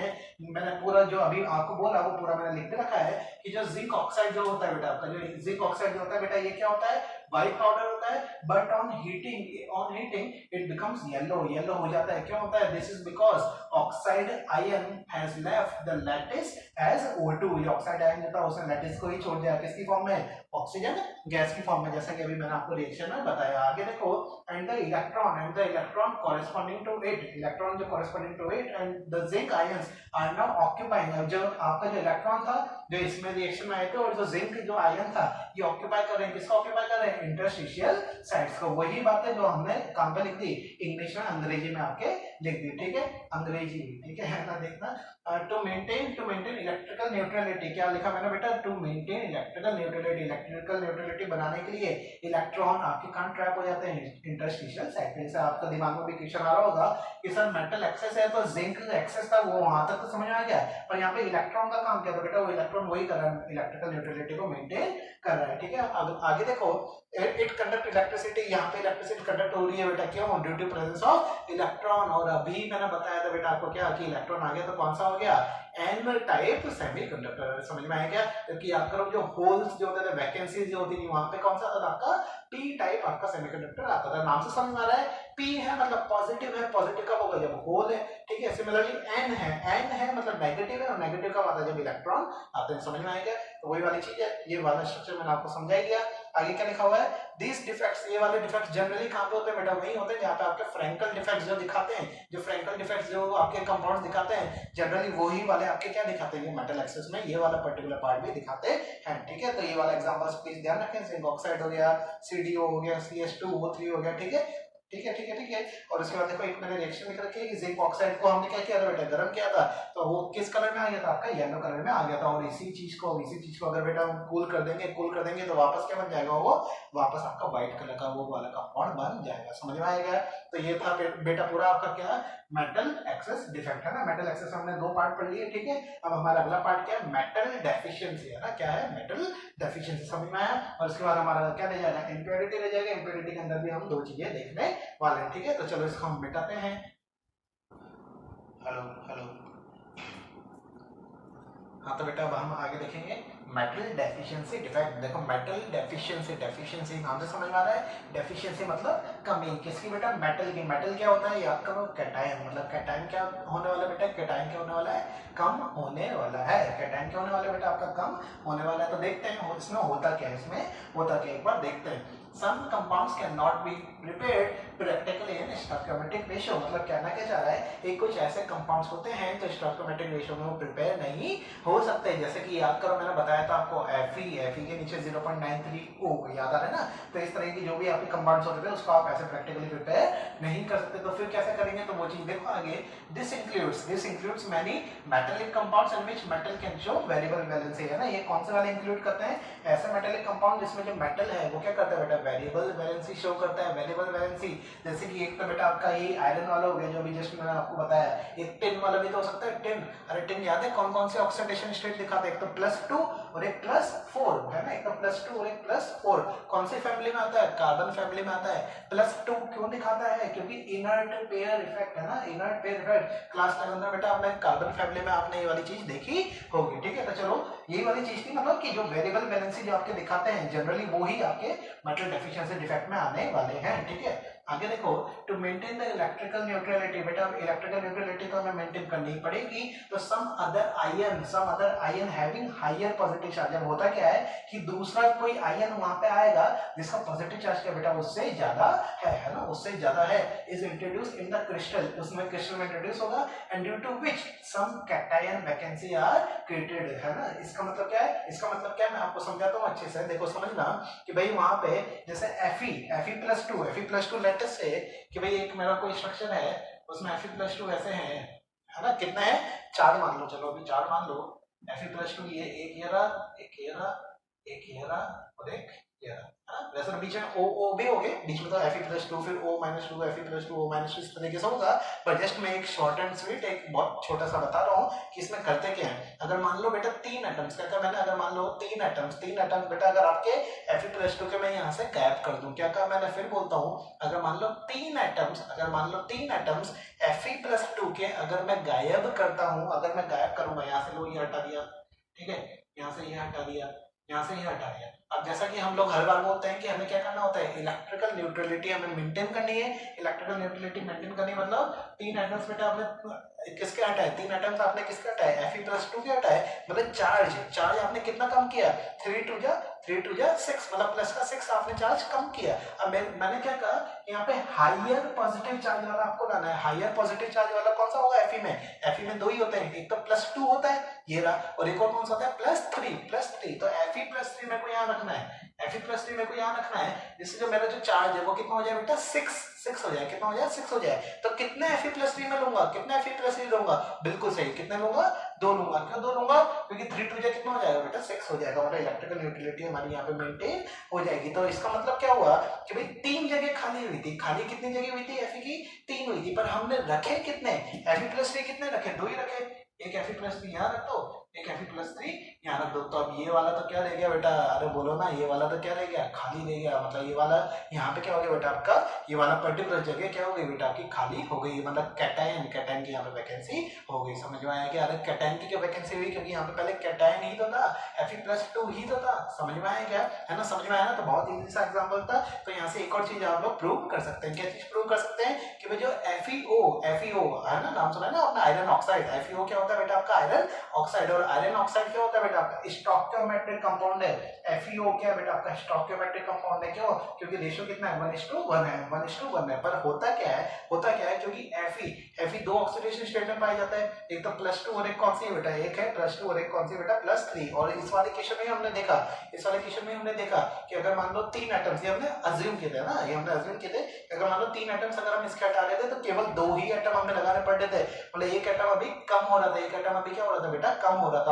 मैंने पूरा जो अभी आपको बोला वो पूरा मैंने लिख के रखा है कि जो जिंक ऑक्साइड जो होता है बेटा आपका, जो जिंक ऑक्साइड जो होता है बेटा, ये क्या होता है, व्हाइट पाउडर होता है, but on heating it becomes yellow हो जाता है। क्यों होता है, this is because oxide ion has left the lattice as O2। ये ऑक्साइड आयन जो था उसने लैटिस को ही छोड़ दिया, किसकी फॉर्म में, ऑक्सीजन गैस की फॉर्म में, जैसा कि अभी मैंने आपको रिएक्शन में बताया। आगे देखो, and the electron corresponding to it, electron जो corresponding to it and the zinc ions are now occupying. जो आपका जो इलेक्ट्रॉन था जो इसमें रिएक्शन में आए थे और जो जिंक जो आयन था ये ऑक्यूपाई कर रहे हैं, किसको ऑक्यूपाई कर रहे हैं, इंटरस्टिशियल साइट्स को। वही बातें जो हमने काम पे लिख दी, इंग्लिश में अंग्रेजी में आपके लिख दी, ठीक है, अंग्रेजी, ठीक है ना। देखना टू मेंटेन इलेक्ट्रिकल न्यूट्रलिटी, क्या लिखा मैंने बेटा, टू मेंटेन इलेक्ट्रिकल न्यूट्रलिटी बनाने के लिए इलेक्ट्रॉन आपके कहाँ ट्रैप हो जाते हैं, इंटरस्टिशियल साइट में। जैसे आपका दिमाग में भी क्वेश्चन आ रहा होगा कि सर मेटल एक्सेस है तो जिंक एक्सेस था वो वहां तक तो समझ में आ गया, पर यहाँ पे इलेक्ट्रॉन का काम क्या था बेटा, वो इलेक्ट्रॉन वही कर रहा है, इलेक्ट्रिकल न्यूट्रलिटी को मेंटेन कर रहा है, ठीक है। अब आगे देखो, इट कंडक्ट इलेक्ट्रिसिटी, यहाँ पे इलेक्ट्रिसिटी कंडक्ट हो रही है बेटा, क्यों, due to presence of electron. और अभी मैंने बताया था बेटा आपको क्या कि इलेक्ट्रॉन आ गया तो कौन सा हो गया, एन टाइप सेमीकंडक्टर। समझ में आया क्या, क्योंकि आपका जो होल्स जो होते थे, वैकेंसीज जो होती थी, वहां पे कौन सा आता था आपका, पी टाइप आपका सेमीकंडक्टर आता था। नाम से समझ में आ रहा है, पी है मतलब पॉजिटिव है, पॉजिटिव कब होगा, जब होल है, ठीक है। सिमिलरली एन है मतलब नेगेटिव है, और नेगेटिव कब आता है, जब इलेक्ट्रॉन आते हैं। समझ में आएगा, तो वही वाली चीज है, ये वाला स्ट्रक्चर मैंने आपको समझा दिया। आगे क्या लिखा हुआ है, दिस डिफेक्ट्स, ये वाले डिफेक्ट्स जनरली कहां पे होते हैं बेटा, वही होते हैं जहां पे आपके फ्रैंकल डिफेक्ट्स जो दिखाते हैं, जो फ्रैंकल डिफेक्ट्स जो आपके कंपाउंड्स दिखाते हैं, जनरली वही वाले आपके क्या दिखाते हैं, मेटल एक्सेस में ये वाला पर्टिकुलर पार्ट भी दिखाते हैं, ठीक है। तो ये वाला एग्जांपल्स प्लीज ध्यान रखें, जिंक ऑक्साइड हो गया, CDO हो गया, CH2O3 हो गया, ठीक है। ठीक है, ठीक है, ठीक है। और उसके बाद देखो एक मैंने रिएक्शन लिख रखी है कि जिंक ऑक्साइड को हमने क्या किया था बेटा, गर्म किया था, तो वो किस कलर में आ गया था आपका, येलो कलर में आ गया था। और इसी चीज को अगर बेटा हम कूल कर देंगे तो वापस क्या बन जाएगा, वो वापस आपका व्हाइट कलर का वो वाला कंपाउंड बन जाएगा। समझ में आएगा? तो ये था बेटा पूरा आपका क्या, मेटल एक्सेस डिफेक्ट है ना। मेटल एक्सेस हमने दो पार्ट पढ़ लिए, ठीक है। अब हमारा अगला पार्ट क्या है, मेटल डेफिशिएंसी है ना। क्या है, मेटल डेफिशिएंसी। समझ में आया? और उसके बाद हमारा क्या रह जाएगा, इंप्योरिटी रह जाएगा। इंप्योरिटी के अंदर भी हम दो चीजें देखने वाले हैं, ठीक है। तो चलो इसको हम मिटाते हैं। Hello hello. हाँ तो बेटा अब हम आगे देखेंगे मेटल डेफिशिएंसी डिफेक्ट। देखो मेटल डेफिशिएंसी नाम से समझ में आ रहा है। डेफिशिएंसी मतलब कमी किसकी बेटा, मेटल की। मेटल क्या होता है, याद करो, कैटायन। मतलब कैटायन क्या होने वाला बेटा, कैटायन क्या होने वाला है, कम होने वाला है। कैटायन क्या होने वाला है बेटा, आपका कम होने वाला है। तो देखते हैं इसमें होता क्या है, एक बार देखते हैं। Some compounds cannot be prepared practically in stoichiometric ratio। मतलब कहना क्या चाह रहा है, एक कुछ ऐसे कंपाउंड्स होते हैं जो stoichiometric रेशियो में वो प्रिपेयर नहीं हो सकते। जैसे कि याद करो मैंने बताया था आपको Fe के नीचे 0.93 O, याद आ रहा है ना। तो इस तरह की जो भी आपके कंपाउंड्स होते थे उसको आप ऐसे प्रैक्टिकली प्रिपेयर नहीं कर सकते। तो फिर कैसे करेंगे, तो वो चीज देखो आगे। This includes many metallic compounds in which metal can show variable valency, है ना। ये कौन से वाले इंक्लूड करते हैं, ऐसे मेटालिक कंपाउंड जिसमें जो मेटल है वो क्या करता है बेटा, वेरिएबल वैलेंसी शो करता है। वेरिएबल वैलेंसी जैसे कि एक तो बेटा आपका ये आयरन वाला हो गया जो अभी जस्ट मैंने आपको बताया। एक टिन वाला भी तो हो सकता है, टिन। अरे टिन याद है कौन कौन से ऑक्सीडेशन स्टेट दिखाते हैं, एक तो +2 और एक +4, है ना। एक तो +2 और एक +4 कौन सी फैमिली में आता है, कार्बन फैमिली में आता है। +2 क्यों दिखाता है, क्योंकि इनर्ट पेयर इफेक्ट है ना, इनर्ट पेयर इफेक्ट। क्लास 11 में बेटा आपने कार्बन फैमिली में आपने ये वाली चीज देखी होगी, ठीक है। तो चलो यही वाली चीज थी, मतलब कि जो वेरिएबल वैलेंसी जो आपके दिखाते हैं जनरली वो ही आपके मेटल डेफिशिएंसी डिफेक्ट में आने वाले हैं, ठीक है। आगे देखो, to maintain the electrical neutrality, बेटा इलेक्ट्रिकल न्यूट्रलिटी तो हमें मेंटेन करनी पड़ेगी। तो some other ion having higher positive charge. अब होता क्या है कि दूसरा कोई आयन वहां पे आएगा जिसका पॉजिटिव चार्ज क्या बेटा उससे ज्यादा है ना, उससे ज्यादा है, is introduce in the crystal, उसमें क्रिस्टल में इंट्रोड्यूस होगा। And due to which some cation vacancy are created, है ना। इसका मतलब क्या है, मैं आपको समझाता हूँ अच्छे से। देखो समझना कि भाई वहां पे जैसे Fe+2 लेटेस्ट से कि भाई एक मेरा कोई स्ट्रक्चर है उसमें Fe+2 ऐसे है ना। कितना है, 4 मान लो। चलो अभी 4 मान लो। Fe+2 ये एक ये रहा, और एक ये रहा, है ना। वैसे बीच में O भी हो गए बीच में, तो Fe+2 फिर O-2 Fe+2 O- इस तरीके से होगा। पर जस्ट मैं एक शॉर्ट एंड स्वीट एक बहुत छोटा सा बता रहा हूँ कि इसमें करते क्या है। अगर मान लो बेटा 3 एटम्स का मैंने, अगर मान लो 3 एटम्स बेटा अगर आपके Fe+2 के मैं यहाँ से गैप कर दूं, क्या कहा मैंने, फिर बोलता हूँ, अगर मान लो 3 एटम्स Fe+2 के अगर मैं गायब करता हूँ, अगर मैं गायब करूंगा, यहाँ से लो ये हटा दिया, ठीक है, यहाँ से ये हटा दिया, यहाँ से ये हटा दिया। अब जैसा कि हम लोग हर बार बोलते हैं कि हमें क्या करना होता है, इलेक्ट्रिकल न्यूट्रलिटी हमें मेंटेन करनी है। इलेक्ट्रिकल न्यूट्रलिटी मेंटेन करनी मतलब 3 एटम्स बेटा आपने किसके हटाए, 3 एटम्स आपने किसके हटाए, Fe+2 के हटाए। मतलब चार्ज आपने कितना कम किया, 3 2 6, मतलब प्लस का 6 आपने चार्ज कम किया। अब मैंने क्या कहा, यहाँ पे हायर पॉजिटिव चार्ज वाला आपको लाना है। हायर पॉजिटिव चार्ज वाला कौन सा होगा, Fe में 2 ही होते हैं, एक तो +2 होता है ये रहा, और एक और कौन सा होता है +3। तो Fe+3 मेरे को यहाँ रखना है, Fe+3 मेरे को यहाँ रखना है, जिससे जो मेरा जो चार्ज है वो कितना हो जाए बेटा, 6 हो जाए। कितना हो जाए, 6 हो जाए। तो कितने Fe+3 में लूंगा, कितने Fe+3 लूंगा, बिल्कुल सही, कितने लूंगा, 2 लूंगा। क्यों 2 लूंगा, क्योंकि 3 2 कितना हो जाएगा बेटा, 6 हो जाएगा। मतलब इलेक्ट्रिकल न्यूट्रलिटी हमारी यहाँ पे मेंटेन हो जाएगी। तो इसका मतलब क्या हुआ कि भाई 3 जगह खाली हुई थी। खाली कितनी जगह हुई थी, Fe की 3 हुई थी, पर हमने रखे कितने, Fe+3 कितने रखे, 2 ही रखे। एक Fe+3 यहाँ रख दो, एक Fe+3 यहाँ रख दो। तो अब ये वाला तो क्या रह गया बेटा, अरे बोलो ना, ये वाला तो क्या रह गया, खाली रह गया। मतलब ये वाला यहाँ पे क्या हो गया बेटा आपका, ये वाला पर्टिकुलर जगह क्या हो गई बेटा आपकी, खाली हो गई। मतलब कैटायन की यहाँ पे वैकेंसी हो गई। समझ में आया कि अरे कैटायन की क्या वैकेंसी हुई, क्योंकि यहाँ पे पहले कैटायन ही तो था, Fe+2 ही तो था। समझ में आया क्या, है ना, समझ में आया ना। तो बहुत इजी सा एग्जाम्पल था। तो यहाँ से एक और चीज आप लोग प्रूव कर सकते हैं। क्या चीज प्रूव कर सकते हैं कि भाई जो FeO है ना, नाम सुना है ना आपने, आयरन ऑक्साइड। FeO क्या होता होता है बेटा आपका आयरन ऑक्साइड, और आयरन ऑक्साइड क्या होता है बेटा आपका स्टोइकोमेट्रिक कंपाउंड है। FeO क्या है बेटा आपका स्टोइकोमेट्रिक कंपाउंड है, क्यों? क्योंकि रेशियो कितना है 1:1 है, 1:1 है। पर होता क्या है क्योंकि Fe दो ऑक्सीडेशन स्टेट में पाया जाता है, एक तो +2 और एक कौन सी है बेटा, एक है +2 और एक कौन सी बेटा +3। और इस वाले क्वेश्चन में हमने देखा कि अगर मान लो 3 एटम्स, ये हमने अज्यूम किए थे ना, ये हमने अज्यूम किए थे कि अगर मान लो 3 एटम्स अगर हम इसके हटा रहे थे तो केवल 2 ही एटम हमें लगाने पड़ते थे, मतलब एक एटम अभी कम हो रहा था, एक एटम अभी क्या हो रहा था बेटा, कम हो रहा था।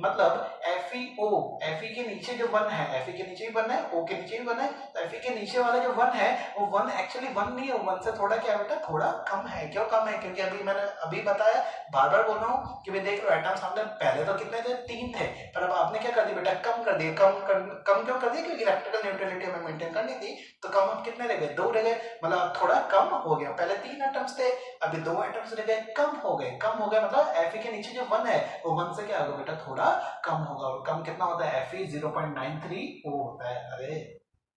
मतलब FeO, Fe के नीचे जो 1 है, Fe के नीचे भी 1 है, O के नीचे भी 1 है, तो Fe के नीचे वाला जो 1 है वो 1 एक्चुअली 1 नहीं है, 1 से थोड़ा क्या है बेटा, थोड़ा कम है। क्यों कम है? क्योंकि अभी मैंने बताया, बार बार बोल रहा हूँ कि भाई देख लो एटम्स हमने पहले तो कितने थे, 3 थे, पर अब आपने क्या कर दिया बेटा, कम कर दिए। कम क्यों कर दिया? क्योंकि इलेक्ट्रिकल न्यूट्रलिटी हमें मेंटेन करनी थी, तो कम अब कितने रह गए, 2 रह गए, मतलब थोड़ा कम हो गया। पहले 3 एटम्स थे, अभी 2 एटम्स रह गए, कम हो गए मतलब Fe के नीचे जो 1 है वो 1 से क्या होगा बेटा, थोड़ा कम होगा। और कम कितना होता है? Fe 0.93 होता है। अरे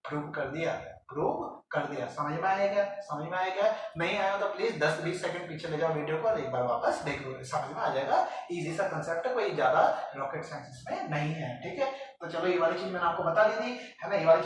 प्रूव कर दिया, समझ में आएगा? नहीं आया तो प्लीज 10-20 सेकंड पीछे ले जाओ वीडियो को और एक बार वापस देख लो, समझ में आ जाएगा। इजी सा कंसेप्ट है, कोई ज्यादा रॉकेट साइंस में नहीं है, ठीक है। तो चलो ये वाली चीज मैंने आपको बता दी थी, है ना, अब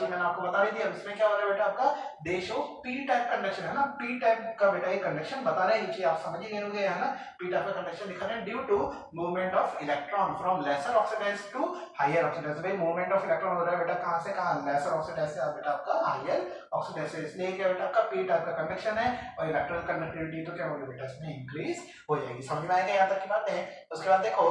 इसमें क्या हो रहा है बेटा आपका, दे शो पी टाइप कंडक्शन, है ना, पी टाइप का बेटा ये कंडक्शन बता रहे हैं, नीचे आप समझ ही गए होंगे, है ना, पी टाइप का कंडक्शन लिखा है due to movement of electron from lesser oxidise to higher oxidise. भाई मूवमेंट ऑफ इलेक्ट्रॉन हो रहा है बेटा कहां से कहां, लेसर ऑक्सीडाइज से बेटा आपका हायर ऑक्सीडाइज से, इसलिए क्या बेटा आपका पी टाइप का कंडक्शन है, और इलेक्ट्रॉन कंडक्टिविटी तो क्या होगी बेटा इसमें इंक्रीज हो जाएगी। समझ में आएगा यहाँ तक की बातें। उसके बाद देखो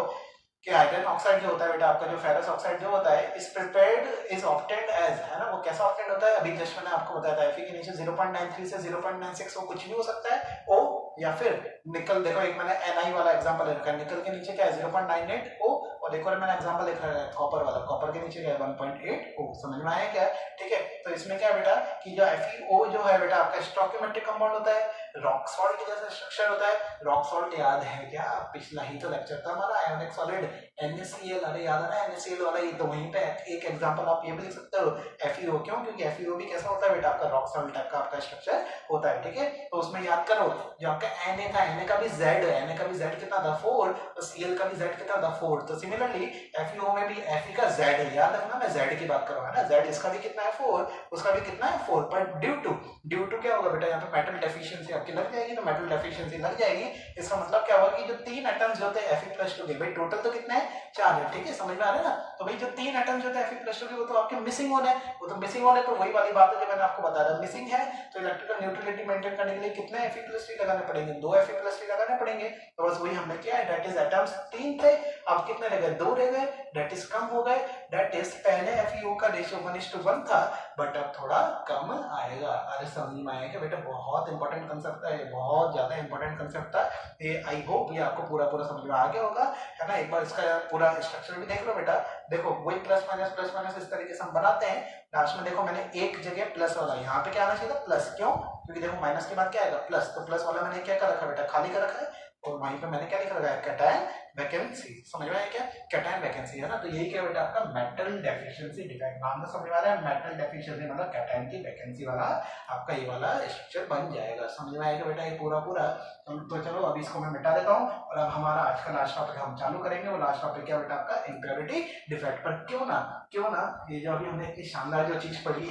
कि आयरन ऑक्साइड जो होता है बेटा आपका, जो फेरस ऑक्साइड जो होता है, इज ऑब्टेन्ड एज, है ना, वो कैसा ऑब्टेन्ड होता है, अभी जस्ट मैंने आपको बताया था, Fe के नीचे 0.93 से 0.96 वो कुछ भी हो सकता है, O या फिर निकल। देखो एक मैंने Ni वाला एग्जांपल रखा है, निकल के नीचे क्या है 0.98 O, और एक और मैंने एग्जांपल लिख रहा है कॉपर वाला, कॉपर के नीचे क्या है 1.8 O। समझ में आया क्या? ठीक है, तो इसमें क्या है बेटा कि जो FeO जो है बेटा आपका स्टोइकोमेट्रिक कंपाउंड होता है, रॉक सॉल्ट के जैसा स्ट्रक्चर होता है। रॉक सॉल्ट याद है क्या? पिछला ही तो लेक्चर था हमारा, आयोनिक सॉलिड NaCl, अरे याद है ना NaCl वाला, ये तो वहीं पे एक एग्जांपल आप ये भी लिख सकते हो FeO। क्यों? क्योंकि FeO भी कैसा होता है बेटा आपका, रॉक सॉल्ट टाइप का आपका स्ट्रक्चर होता है, ठीक है। तो उसमें याद करो जो आपका Na था, Na का भी Z है, Na का भी Z कितना था 4, तो Cl का भी Z कितना था 4, तो सिमिलरली FeO में भी Fe का Z है, याद रखना मैं Z की बात कर रहा हूं, है ना, Z इसका भी कितना है 4, उसका भी कितना है 4, पर ड्यू टू क्या होगा बेटा, यहाँ पे मेटल डेफिशिएंसी आपकी लग जाएगी, तो मेटल डेफिशिएंसी लग जाएगी, इसका मतलब क्या होगा कि जो 3 एटम्स जो थे Fe+2 के, भाई टोटल तो कितना है 4 है, ठीक है, समझ में आ रहा है ना। तो भाई जो 3 एटम्स जो थे Fe+2 के वो तो आपके मिसिंग होने, तो वही वाली बात है जो मैंने आपको बता रहा, मिसिंग है, तो इलेक्ट्रिकल न्यूट्रलिटी मेंटेन करने के लिए कितने Fe+3 लगाने पड़ेंगे, 2 Fe+3 लगाने पड़ेंगे। तो बस वही हमने किया है, दैट इज एटम्स 3 थे, अब कितने रह गए, 2 रह गए, दैट इज कम हो गए, दैट इज पहले FeO का रेशियो 1:1 था, बट अब थोड़ा कम आएगा। अरे समझ में आएगा बेटा, बहुत इंपॉर्टेंट कंसेप्ट है, बहुत ज्यादा इंपॉर्टेंट कंसेप्ट था ये, आई होप ये आपको पूरा समझ में आ गया होगा, है ना। एक बार इसका पूरा स्ट्रक्चर भी देख लो बेटा, देखो वही प्लस माइनस इस तरीके से हम बनाते हैं, लास्ट में देखो मैंने एक जगह प्लस वाला, यहाँ पे क्या आना चाहिए था प्लस, क्यों? क्योंकि देखो माइनस के बाद क्या आएगा प्लस, तो प्लस वाला मैंने क्या कर रखा बेटा, खाली कर रखा है, और वहीं पे मैंने क्या लिख रखा है, कैटायन वैकेंसी। समझ में आया क्या? कैटायन वैकेंसी, है ना। तो यही क्या बेटा आपका मेटल डेफिशिएंसी डिफेक्ट, नाम तो समझ में आ रहा है, मेटल डेफिशिएंसी मतलब कैटायन की वैकेंसी वाला आपका ये वाला स्ट्रक्चर बन जाएगा। समझ में आएगा बेटा ये पूरा। तो चलो अभी इसको मैं मिटा देता हूँ, और अब हमारा आज का लास्ट टॉपिक हम चालू करेंगे। वो लास्ट टॉपिक क्या बेटा आपका, इम्प्योरिटी डिफेक्ट। पर क्यों ना ये जो अभी हमने इतनी शानदार जो चीज पढ़ी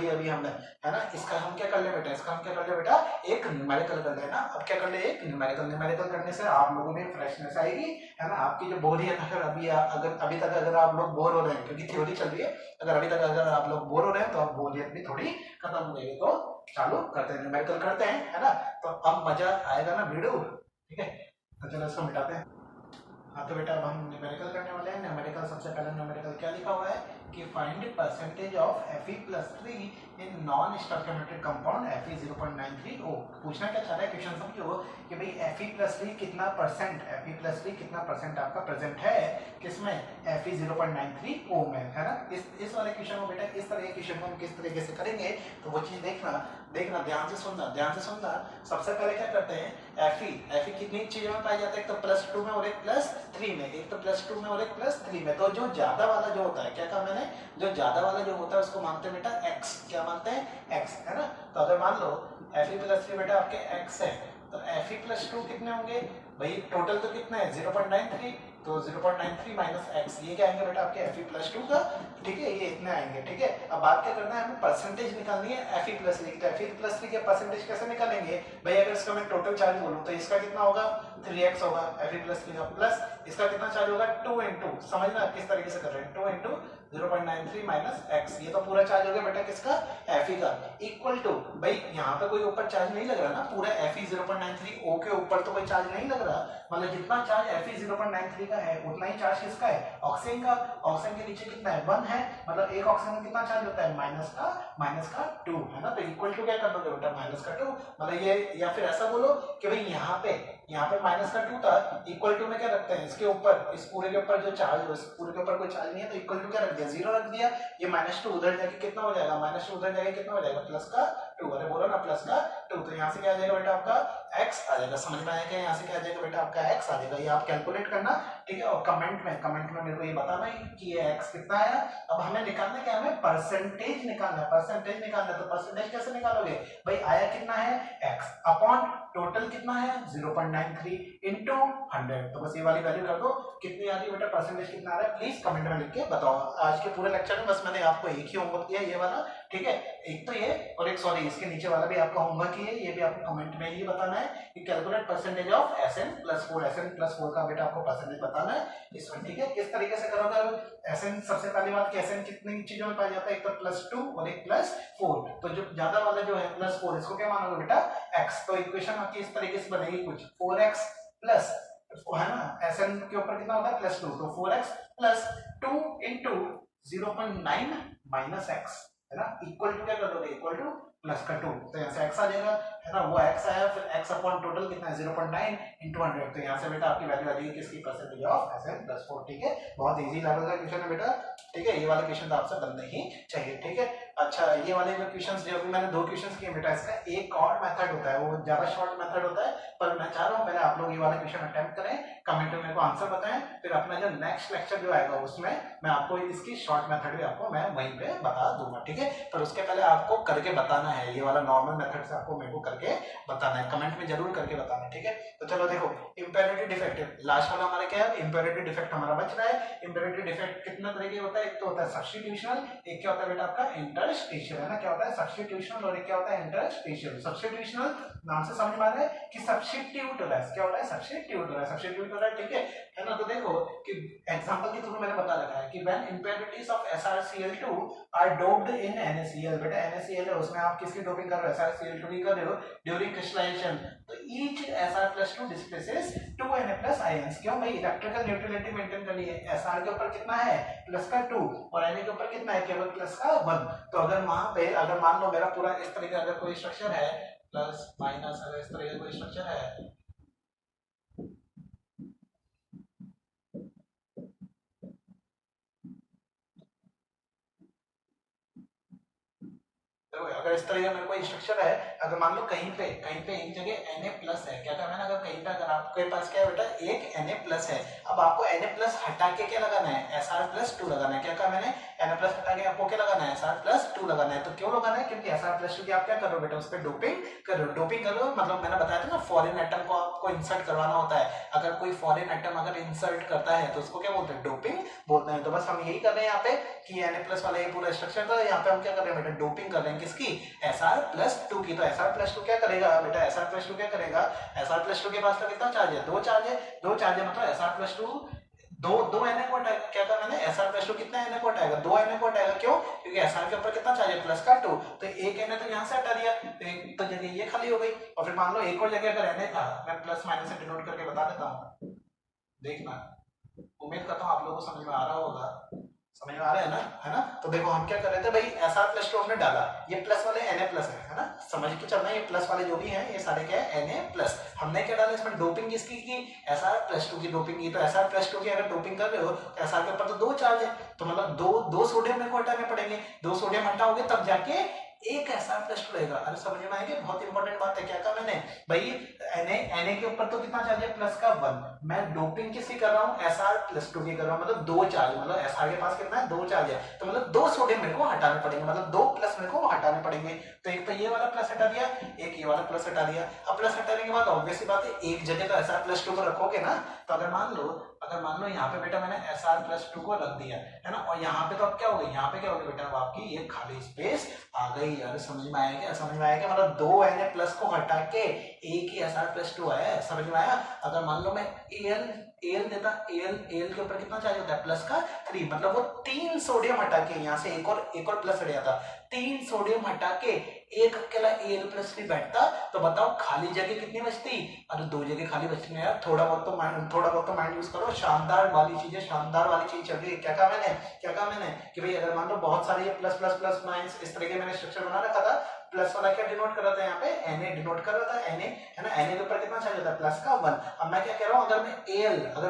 है, अभी हमने, है ना, इसका हम क्या कर ले बेटा, एक न्यूमेरिकल कर लेना। अब क्या कर ले, एक न्यूमेरिकल करने से आप लोगों में फ्रेशनेस आएगी, है ना। आपकी जो बोरियत, अगर अभी तक अगर आप लोग बोर हो रहे हैं, क्योंकि थ्योरी चल रही है, अगर आप लोग बोर हो रहे हैं तो आप बोरियत भी थोड़ी खत्म हो जाएगी। तो चालू करते हैं, न्यूमेरिकल करते हैं, है ना। तो अब मजा आएगा ना वीडियो, ठीक है। तो चलो इसको मिटाते हैं। हाँ तो बेटा अब हम न्यूमेरिकल करने वाले हैं। न्यूमेरिकल सबसे पहले न्यूमेरिकल क्या लिखा हुआ है कि find percentage of Fe+3 in non stoichiometric compound Fe 0.93 O। पूछना क्या चाह रहा है क्वेश्चन समझो कि भाई Fe+3 कितना परसेंट आपका प्रेजेंट है किसमें, Fe 0.93 O में, है ना। इस वाले क्वेश्चन को बेटा इस तरह के क्वेश्चन को हम किस तरीके से करेंगे, तो वो चीज देखना ध्यान से सुनना। सबसे पहले क्या करते हैं, Fe कितनी चीजों में पाई जाता है, एक तो +2 में और एक +3 में, +2 में और एक +3 में। तो जो ज्यादा वाला जो होता है, क्या कहा मैंने, जो ज्यादा वाला जो होता है उसको मानते हैं बेटा x, क्या मानते हैं x, है ना। तो अगर मान लो Fe+3 बेटा आपके x है, तो Fe+2 कितने होंगे भाई, टोटल तो कितना है 0.93, तो 0.93 माइनस एक्स, ये क्या आएंगे बेटा आपके Fe+2 का, ठीक है, ये इतने आएंगे, ठीक है। अब बात क्या करना है, हमें परसेंटेज निकालनी है Fe+3, तो Fe+3 के परसेंटेज कैसे निकालेंगे भाई, अगर इसका मैं टोटल चार्ज बोलूं तो इसका कितना होगा 3x होगा Fe+3 का, प्लस इसका कितना चार्ज होगा 2 इंटू, समझना किस तरीके से कर रहे हैं, 2 इंटू 0.93 माइनस एक्स, ये तो पूरा चार्ज हो गया बेटा किसका Fe का, इक्वल टू भाई यहाँ पे कोई ऊपर चार्ज नहीं लग रहा ना, पूरा Fe 0.93 O के ऊपर तो कोई चार्ज नहीं लग रहा, मतलब जितना चार्ज Fe 0.93 का है उतना ही चार्ज किसका है ऑक्सीजन का, ऑक्सीजन के नीचे कितना है 1 है, मतलब एक ऑक्सीजन में कितना चार्ज होता है माइनस का 2 है ना, तो इक्वल टू क्या कर दोगे बेटा माइनस का 2, मतलब ये, या फिर ऐसा बोलो कि भाई यहाँ पे माइनस का 2 था, इक्वल टू में क्या रखते हैं इसके ऊपर, इस पूरे के ऊपर जो चार्ज हो, इस पूरे के ऊपर कोई चार्ज नहीं है तो इक्वल टू क्या रख दिया 0 रख दिया, ये -2 उधर जाके कितना हो जाएगा, -2 उधर जाके कितना हो जाएगा प्लस का 2, अरे बोलो ना प्लस का 2, तो यहाँ से क्या आ जाएगा बेटा आपका x आ जाएगा, समझ में आया क्या, यहाँ से क्या आ जाएगा बेटा आपका x आ जाएगा, ये आप कैलकुलेट करना, ठीक है, और कमेंट में मेरे को ये बताना है कि ये x कितना आया। अब हमें निकालना क्या, हमें परसेंटेज निकालना है, तो परसेंटेज कैसे निकालोगे भाई, आया कितना है x अपॉन टोटल कितना है 0.93 इनटू 100, तो बस ये वाली वैल्यू कर दो, कितनी आ रही है बेटा परसेंटेज कितना आ रहा है, प्लीज कमेंट में लिख के बताओ। आज के पूरे लेक्चर में बस मैंने आपको एक ही होमवर्क दिया, ये वाला, ठीक है, एक तो ये और एक सॉरी इसके नीचे वाला भी आपका होमवर्क ही है, ये भी आपको कमेंट में ही बताना है कि कैलकुलेट परसेंटेज ऑफ Sn+4 का बेटा आपको परसेंटेज बताना है इसमें, ठीक है। किस तरीके से करोगे, Sn सबसे पहली बात कि Sn कितनी चीजों में पाया जाता है, एक तो +2 और एक +4, तो जो ज्यादा वाला जो है +4 इसको क्या मानोगे बेटा x, तो इक्वेशन आपकी इस तरीके से बनेगी कुछ 4x प्लस है ना, Sn के ऊपर कितना होता है +2, तो 4x plus 2 into 0.9 minus x है ना, इक्वल टू क्या कर दोगे, इक्वल टू प्लस का 2, तो यहाँ से x आ जाएगा है ना, वो x आया, फिर x अपॉन टोटल कितना है 0.9 इंटू 100, तो यहाँ से बेटा आपकी वैल्यू आ जाएगी किसकी, परसेंटेज ऑफ Sn+4, ठीक है, बहुत इजी लेवल का क्वेश्चन है बेटा, ठीक है, ये वाले क्वेश्चन तो आपसे बनने ही चाहिए, ठीक है। अच्छा, ये वाले जो क्वेश्चंस जो अभी मैंने 2 क्वेश्चंस किए बेटा, इसका एक और मेथड होता है, वो ज्यादा शॉर्ट मेथड होता है, पर मैं चाह रहा हूँ पहले आप लोग ये वाला क्वेश्चन अटेम्प्ट करें, कमेंट में मेरे को आंसर बताएं, फिर अपना जो नेक्स्ट लेक्चर जो आएगा उसमें मैं आपको इसकी शॉर्ट मेथड भी आपको मैं वहीं पे बता दूंगा, ठीक है, पर उसके पहले आपको करके बताना है, ये वाला नॉर्मल मेथड से आपको मेरे को करके बताना है, कमेंट में जरूर करके बताना है, ठीक है। तो चलो देखो, इंपेरेटिव डिफेक्ट लास्ट वाला हमारा क्या है, इंपेरेटिव डिफेक्ट हमारा बच रहा है। इंपेरेटिव डिफेक्ट कितना तरह के होता है, एक तो होता है सब्स्टिट्यूशनल, एक क्या होता है बेटा आपका इंटरस्टिशियल, है ना, क्या होता है सब्स्टिट्यूशनल और एक क्या होता है इंटरस्टिशियल। सब्स्टिट्यूशनल नाम से समझ में आ रहा है कि सब्स्टिट्यूट हो रहा है, क्या हो रहा है सब्स्टिट्यूट हो रहा है, ठीक है ना। तो देखो कि एग्जांपल के थ्रू मैंने बता रखा है कि when impurities of SrCl2 are doped in NaCl, बेटा NaCl है उसमें आप किसकी डोपिंग कर रहे हो, SrCl2 की कर रहे हो ड्यूरिंग क्रिस्टलाइजेशन, तो each Sr+2 displaces 2 Na+ ions, क्यों भाई, इलेक्ट्रिकल न्यूट्रलिटी मेंटेन करनी है, Sr के ऊपर कितना है प्लस का 2 और Na के ऊपर कितना है केवल प्लस का 1, तो अगर वहां पे अगर मान लो मेरा पूरा इस तरीके का अगर कोई स्ट्रक्चर है प्लस माइनस, अगर इस तरह का कोई स्ट्रक्चर है, देखो अगर इस तरह का मेरे को स्ट्रक्चर है, अगर मान लो कहीं पे एक जगह Na+ है, क्या करना है, अगर कहीं पे अगर आपके पास क्या है बेटा एक Na+ है, अब आपको Na+ हटा के क्या लगाना है Sr+2 लगाना है, क्या कहा मैंने, Na+ हटा के आपको क्या लगाना है Sr+2 लगाना है, तो क्यों लगाना है, क्योंकि Sr+2 की आप क्या कर रहे हो बेटा, उस पर डोपिंग कर रहे हो, डोपिंग कर रहे हो मतलब मैंने बताया था ना फॉरेन एटम को आपको इंसर्ट करवाना होता है, अगर कोई फॉरेन एटम अगर इंसर्ट करता है तो उसको क्या बोलते हैं, डोपिंग बोलते हैं। तो बस हम यही कर रहे हैं यहाँ पे कि Na+ वाला ये पूरा स्ट्रक्चर था, यहाँ पे हम क्या कर रहे हैं बेटा, डोपिंग कर रहे हैं किसकी, Sr+2 की, तो Sr+2 क्या करेगा बेटा, Sr+2 क्या करेगा, Sr+2 के पास तो कितना चार्ज है, 2 चार्ज है मतलब Sr+2 दो Na को हटाएगा, क्या कहा मैंने, Sr+2 कितना Na को हटाएगा, 2 Na को हटाएगा, क्यों, क्योंकि Sr के ऊपर कितना चार्ज है प्लस का 2, तो एक Na तो यहाँ से हटा दिया, तो एक तो जगह ये खाली हो गई, और फिर मान लो एक और जगह अगर Na था, मैं प्लस माइनस से डिनोट करके बता देता हूँ, देखना, उम्मीद करता हूँ आप लोगों को समझ में आ रहा होगा, समझ में आ रहा है ना, तो देखो हम क्या कर रहे थे भाई, Sr+2 हमने डाला, ये प्लस वाले Na+ है ना, समझ के चलना, ये प्लस वाले जो भी हैं ये सारे क्या है Na+, हमने क्या डाला इसमें डोपिंग किसकी की, Sr+2 की डोपिंग की, तो Sr+2 की अगर डोपिंग कर रहे हो तो Sr के ऊपर तो 2 चार्ज है, तो मतलब दो सोडियम मेरे को हटाने पड़ेंगे, 2 सोडियम हटाओगे तब जाके एक SR+2 रहेगा। अरे समझ में आएगा, बहुत इंपॉर्टेंट बात है। क्या कहा मैंने भाई, Na के ऊपर तो कितना चार्ज है, प्लस का 1। मैं डोपिंग किसकी कर रहा हूँ, SR+2 की कर रहा हूँ, मतलब 2 चार्ज, मतलब SR के पास कितना है, 2 चार्ज है, तो मतलब 2 सोडियम मेरे को हटाने पड़ेंगे, मतलब 2 प्लस मेरे को हटाने पड़ेंगे। तो एक तो ये वाला प्लस हटा दिया, एक ये वाला प्लस हटा दिया। अब प्लस हटाने के बाद ऑब्वियसली बात है, एक जगह तो SR+2 को रखोगे ना। तो अगर मान लो यहाँ पे बेटा मैंने SR+2 को रख दिया है ना, और यहाँ पे तो अब क्या हो गई, यहाँ पे क्या हो गया बेटा, अब आपकी ये खाली स्पेस आ गई। यार समझ में आया क्या, समझ में आया क्या, मतलब 2 Na+ को हटा के एक ही SR+2 आया है, समझ में आया। अगर मान लो मैं Al देता, Al के ऊपर कितना चार्ज होता है, प्लस का 3, मतलब वो 3 सोडियम हटा के, यहाँ से एक और प्लस हट जाता, 3 सोडियम हटा के एक अकेला Al+3 बैठता, तो बताओ खाली जगह कितनी बचती। अरे 2 जगह खाली बचती है यार, थोड़ा बहुत तो माइंड यूज करो। शानदार वाली चीज चल रही है। क्या कहा मैंने कि भाई अगर मान लो बहुत सारे ये प्लस प्लस प्लस माइनस इस तरह के मैंने स्ट्रक्चर बना रखा था, प्लस वाला क्या डिनोट कर रहा था, यहाँ पे Na डिनोट कर रहा था, Na है ना, Na के ऊपर कितना चार्ज होता है, प्लस का 1। अब मैं क्या कह रहा हूँ, अगर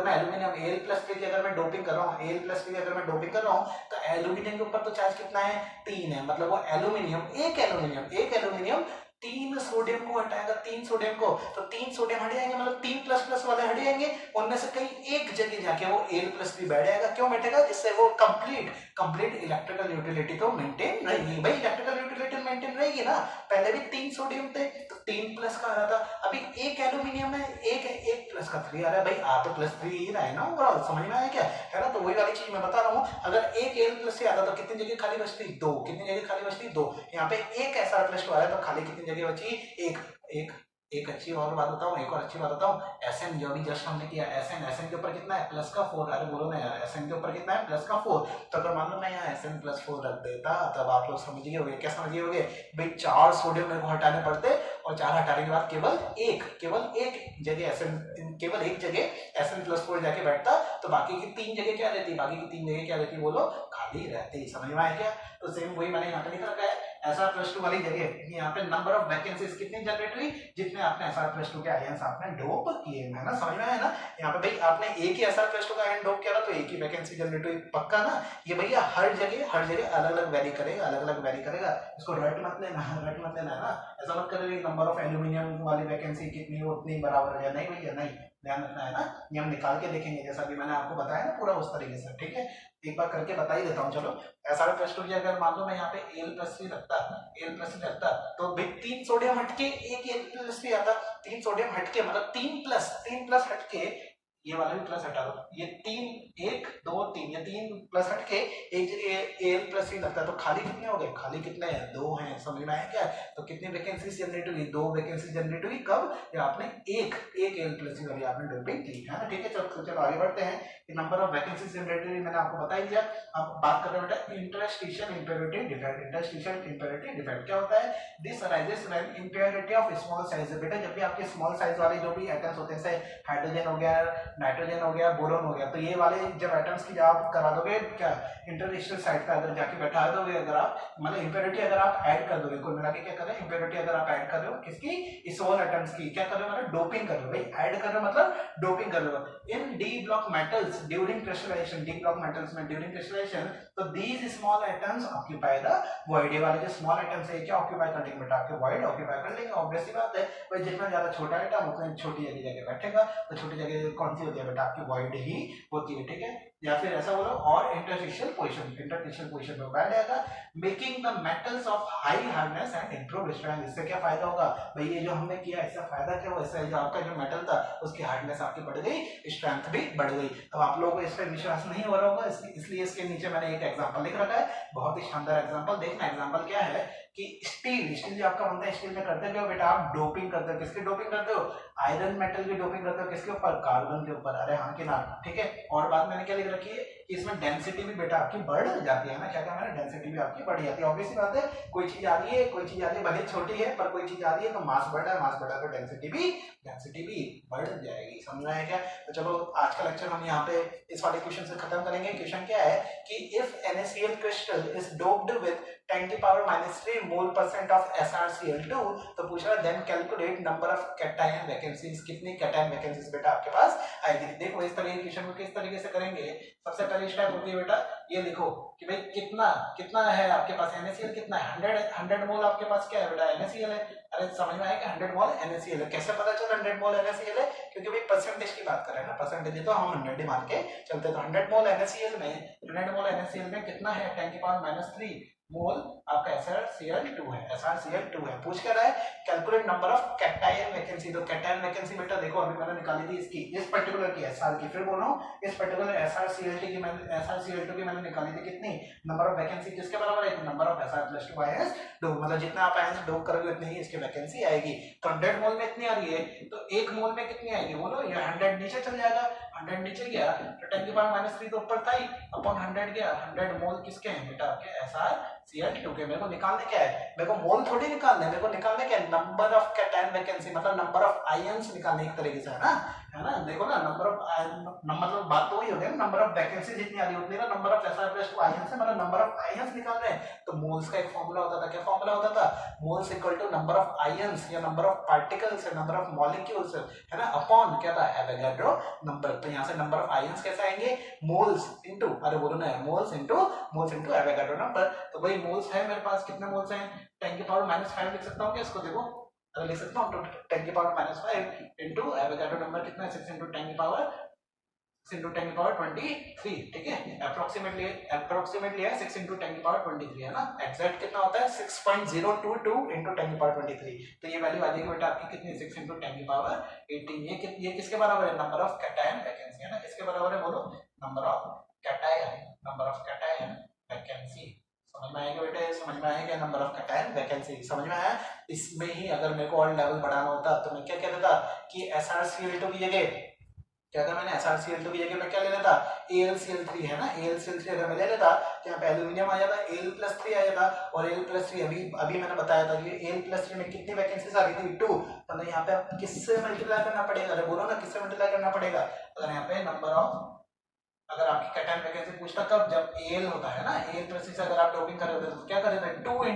मैं एल्यूमिनियम Al+3 की अगर मैं डोपिंग कर रहा हूँ, Al+3 की अगर मैं डोपिंग कर रहा हूँ, तो एल्यूमिनियम के ऊपर तो चार्ज कितना है, 3 है, मतलब वो एक एल्यूमिनियम 3 सोडियम को हटाएगा, 3 सोडियम को, तो 3 सोडियम हट जाएंगे, मतलब 3 प्लस प्लस वाले हट जाएंगे, उनमें से कहीं एक जगह जाके वो Al+3 बैठ जाएगा। क्यों बैठेगा, जिससे वो कंप्लीट इलेक्ट्रिकल यूटिलिटी तो मेंटेन रहेगी। भाई इलेक्ट्रिकल यूटिलिटी मेंटेन रहेगी ना, पहले भी 3 सोडियम थे तो 3 प्लस का आ रहा था, अभी एक एल्यूमिनियम है, एक प्लस का 3 आ रहा है। भाई आ तो +3 ही रहा है ना ओवरऑल, समझ में आया क्या, है ना। तो वही वाली चीज मैं बता रहा हूँ, अगर एक Al+ आता तो कितनी जगह खाली बचती, 2, कितनी जगह खाली बचती, 2। यहाँ पे एक SR+2 आ रहा है तो खाली कितनी जगह बची, एक अच्छी और बात बताऊं, एक और अच्छी बात बताऊं, Sn जो भी जस्ट हमने किया, Sn के ऊपर कितना है, प्लस का 4। अरे बोलो ना यार, Sn के ऊपर कितना है, प्लस का 4। तो अगर मान लो मैं यहाँ Sn+4 रख देता, तब आप लोग समझ गए होगे। क्या समझ गए होगे भाई, 4 सोडियम मेरे को हटाने पड़ते, और 4 हटाने के बाद केवल एक जगह Sn+4 जाके बैठता, तो बाकी की 3 जगह क्या रहती, बोलो खाली रहती। समझ में आया क्या। तो सेम वही मैंने यहाँ पे लिख रखा है, SR+2 वाली जगह यहाँ पे नंबर ऑफ वैकेंसीज कितनी जनरेट हुई, जितने आपने SR+2 के आयंस आपने डोप किए हैं ना, समझ में आया ना। यहाँ पे भाई आपने एक ही SR+2 का आयन डोप किया ना, तो एक ही वैकेंसी जनरेट हुई, पक्का ना। ये भैया हर जगह अलग अलग वेरी करेगा, इसको रट मत लेना है ना, ऐसा मत करेगा नंबर ऑफ एल्यूमिनियम वाली वैकेंसी कितनी उतनी बराबर है, नहीं भैया नहीं, ध्यान रखना है ना। ये हम निकाल के देखेंगे, जैसा भी मैंने आपको बताया ना पूरा उस तरीके से, ठीक है। एक बार करके बता ही देता हूँ। चलो SR+2 की अगर मान लो मैं यहाँ पे Al+3 रखता, तो भाई 3 सोडियम हटके एक Al+3 आता, 3 सोडियम हटके मतलब 3 प्लस हटके, ये वाला भी प्लस हटा दो, ये 3 1 2 3, ये 3 प्लस हटके एक जगह Al+3 लगता है, तो खाली कितने हो गए, खाली कितने हैं, 2 हैं। समझ में आया क्या। तो कितनी वैकेंसी जनरेट हुई, 2 वैकेंसी जनरेट हुई, कब, जब आपने एक Al+3 वाली आपने डोपिंग की है ना, ठीक है। चलो आगे बढ़ते हैं कि नंबर ऑफ वैकेंसी जनरेट हुई मैंने आपको बता ही दिया। अब बात कर रहे हैं बेटा इंटरस्टिशियल इंपेरिटी डिफेक्ट क्या होता है, this arises when impurity of small size. बेटा जब भी आपके स्मॉल साइज वाले जो भी एटम्स होते हैं, जैसे हाइड्रोजन हो गया, नाइट्रोजन हो गया, बोरोन हो गया, तो ये वाले जब एटम्स की आप करा दोगे क्या, इंटरस्टिशियल साइड पे अगर जाके बैठा दोगे, अगर आप मतलब इंपेरिटी अगर आप ऐड कर दोगे, कुल मिला के क्या कर रहे हैं, इंपेरिटी अगर आप ऐड कर रहे हो किसकी, स्मॉल एटम्स की, क्या कर रहे हो, मतलब डोपिंग कर रहे हो। भाई ऐड कर रहे हो मतलब डोपिंग कर रहे हो in d block metals during crystallization, d block metals में ड्यूरिंग क्रिस्टलाइजेशन, तो these small atoms occupy the void. वाले जो स्मॉल एटम्स है क्या ऑक्यूपाई कर लेंगे बेटा, आपके वॉइड ऑक्यूपाई कर लेंगे। ऑब्वियसली बात है भाई, जितना ज्यादा छोटा एटम उतनी छोटी जगह बैठेगा, तो छोटी जगह कौन सी होती है बेटा, आपकी वॉइड ही होती है, ठीक है। या फिर ऐसा बोलो, और इंटरस्टिशियल पोजीशन में बैठ जाएगा, making the metals of high hardness and improve strength. इससे क्या फायदा होगा भाई, ये जो हमने किया इससे फायदा क्या हुआ, इससे जो आपका जो मेटल था उसकी हार्डनेस आपकी बढ़ गई, स्ट्रेंथ भी बढ़ गई। अब आप लोगों को इस पर विश्वास नहीं हो रहा होगा, इसलिए इसके नीचे मैंने एक एग्जांपल लिख रखा है, बहुत ही शानदार एग्जांपल। देखना एग्जांपल क्या है कि स्टील जो आपका बनता है, स्टील में करते हो बेटा आप डोपिंग करते हो, किसकी डोपिंग करते हो, आयरन मेटल की डोपिंग करते हो, किसके ऊपर, कार्बन के ऊपर। अरे हाँ कि ना, ठीक है। और बात मैंने क्या लिख रखी है कि इसमें डेंसिटी भी बेटा आपकी बढ़ जाती है ना, क्या क्या मैंने डेंसिटी भी आपकी बढ़ जाती है। ऑब्वियसली बात है, कोई चीज आ रही है भले छोटी है, पर कोई चीज आ रही है तो मास बढ़ा तो डेंसिटी भी बढ़ जाएगी। समझ में आया क्या। तो चलो आज का लेक्चर हम यहाँ पे इस वाले क्वेश्चन से खत्म करेंगे। क्वेश्चन क्या है कि if NaCl crystal is doped with 10 की power -3 mole percent of SrCl2, तो पूछ रहा है then calculate number of cation vacancies, कितनी कैटायन वैकेंसीज बेटा आपके पास आएगी। देखो इस तरह के क्वेश्चन को किस तरीके से करेंगे। सबसे पहले स्टेप होगी बेटा ये लिखो कि भाई कितना कितना है आपके पास NaCl, कितना है 100 मोल आपके पास क्या है बेटा NaCl है। अरे समझ में आया कि 100 मोल NaCl है। कैसे पता चला 100 मोल NaCl है, क्योंकि भाई परसेंटेज की बात कर रहे हैं ना, परसेंटेज तो हम 100 मान के चलते। तो 100 मोल NaCl में कितना है 10 की पावर -3 मोल आपका SrCl2 है। पूछ कर रहा है calculate number of cation vacancy. तो कैटायन वैकेंसी बेटा देखो अभी मैंने निकाली थी इसकी, इस पर्टिकुलर की SR की, फिर बोल रहा हूँ इस पर्टिकुलर SrCl2 की मैंने निकाली थी कितनी, नंबर ऑफ वैकेंसी किसके बराबर है, number of Sr+2 ions dope, मतलब जितना आप आयंस डोप करोगे उतनी ही इसकी वैकेंसी आएगी। तो 100 मोल में इतनी आ रही है, तो 1 मोल में कितनी आएगी बोलो, ये 100 नीचे चल जाएगा, 100 नीचे गया तो 10 की पावर -3 तो ऊपर था ही, अपॉन 100 गया, 100 मोल किसके हैं बेटा आपके SrCl2 के। मेरे को निकालने क्या है, मेरे को मोल थोड़ी निकालना है, मेरे को निकालने क्या है नंबर ऑफ कैटायन वैकेंसी, मतलब नंबर ऑफ आयंस निकालने एक तरीके से, है ना। देखो ना नंबर ऑफ मतलब बात तो वही हो गई ना, नंबर ऑफ वैकेंसी जितनी आ रही उतनी ना नंबर ऑफ Sr+2 आयंस है, मतलब नंबर ऑफ आयंस निकाल रहे हैं। तो मोल्स का एक फॉर्मूला होता था, क्या फॉर्मूला होता था, moles equal to number of ions या नंबर ऑफ पार्टिकल्स या नंबर ऑफ मॉलिक्यूल्स, है ना, अपॉन क्या था एवोगाड्रो नंबर। तो यहाँ से नंबर ऑफ आयंस कैसे आएंगे, मोल्स इनटू, अरे बोलो ना मोल्स इनटू एवोगाड्रो नंबर। तो भाई मोल्स है मेरे पास, कितने मोल्स हैं 10 की पावर -5 लिख सकता हूँ क्या इसको, देखो अगर लिख सकता हूँ तो 10 की पावर -5 इनटू एवोगाड्रो नंबर कितना है 6 × 10 की पावर 23, ठीक है। अप्रोक्सीमेटली है 6 × 10 की पावर 23, है ना। एग्जैक्ट कितना होता है 6.022 × 10 की पावर 23। तो ये वैल्यू आ जाएगी बेटा आपकी कितनी 6 × 10 की पावर 18। ये किसके बराबर है, नंबर ऑफ कैटायन वैकेंसी, है ना। किसके बराबर है बोलो, नंबर ऑफ कैटायन वैकेंसी। समझ में आएगा बेटा, समझ में आएगा नंबर ऑफ कैटायन वैकेंसी, समझ में आया। इसमें ही अगर मेरे को और लेवल बढ़ाना होता तो मैं क्या कहता था कि SrCl2 की जगह क्या था, मैंने SrCl2 की जगह पे क्या लेना था AlCl3, है ना। AlCl3 अगर मैं ले लेता तो यहाँ पे एल्यूमिनियम आ जाता, Al+3 आ जाता, और Al+3 अभी मैंने बताया था कि Al+3 में कितनी वैकेंसीज आ रही थी 2। मतलब यहाँ पे आप किससे मल्टीप्लाई करना पड़ेगा, अरे बोलो ना किससे मल्टीप्लाई करना पड़ेगा। अगर यहाँ पे नंबर ऑफ, अगर आपकी कैटायन वैकेंसी पूछता कब, जब Al होता है ना, Al+ से अगर आप डोपिंग कर रहे होते तो क्या कर रहे थे 2 ×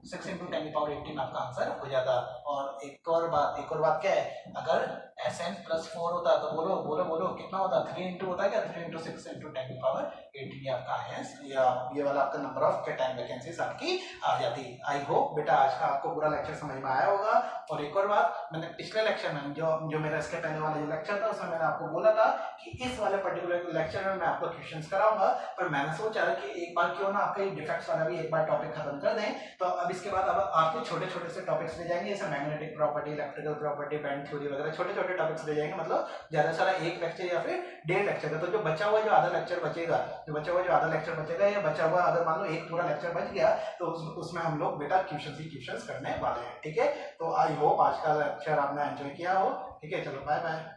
6 × 10 की पावर 18 आपका आंसर हो जाता। और एक और बात क्या है, अगर Sn+4 होता तो बोलो कितना होता, 3 × होता है क्या, 3 × 6 × 10 की पावर 18 आपका आयंस, या ये वाला आपका नंबर ऑफ कैटायन वैकेंसीज आपकी आ जाती। आई होप बेटा आज का आपको पूरा लेक्चर समझ में आया होगा। और एक और बात, मैंने पिछले लेक्चर में जो मेरा इसके पहले वाला जो लेक्चर था उसमें मैंने आपको बोला था कि इस वाले पर्टिकुलर लेक्चर में मैं आपको क्वेश्चंस कराऊंगा, पर मैंने सोचा कि एक बार क्यों ना आपका ये डिफेक्ट्स वाला भी एक बार टॉपिक खत्म कर दें। तो अब इसके बाद अब आपके छोटे छोटे से टॉपिक्स ले जाएंगे, जैसे magnetic property, electrical property, band theory वगैरह छोटे छोटे टॉपिक्स ले जाएंगे, मतलब ज्यादा सारा एक लेक्चर या फिर 1.5 लेक्चर का। तो जो बचा हुआ जो आधा लेक्चर बचेगा या बचा हुआ अगर मान लो एक पूरा लेक्चर बच गया तो उसमें हम लोग बेटा क्वेश्चंस करने वाले हैं, ठीक है। तो आई होप आज का लेक्चर आपने एंजॉय किया हो, ठीक है। चलो बाय बाय।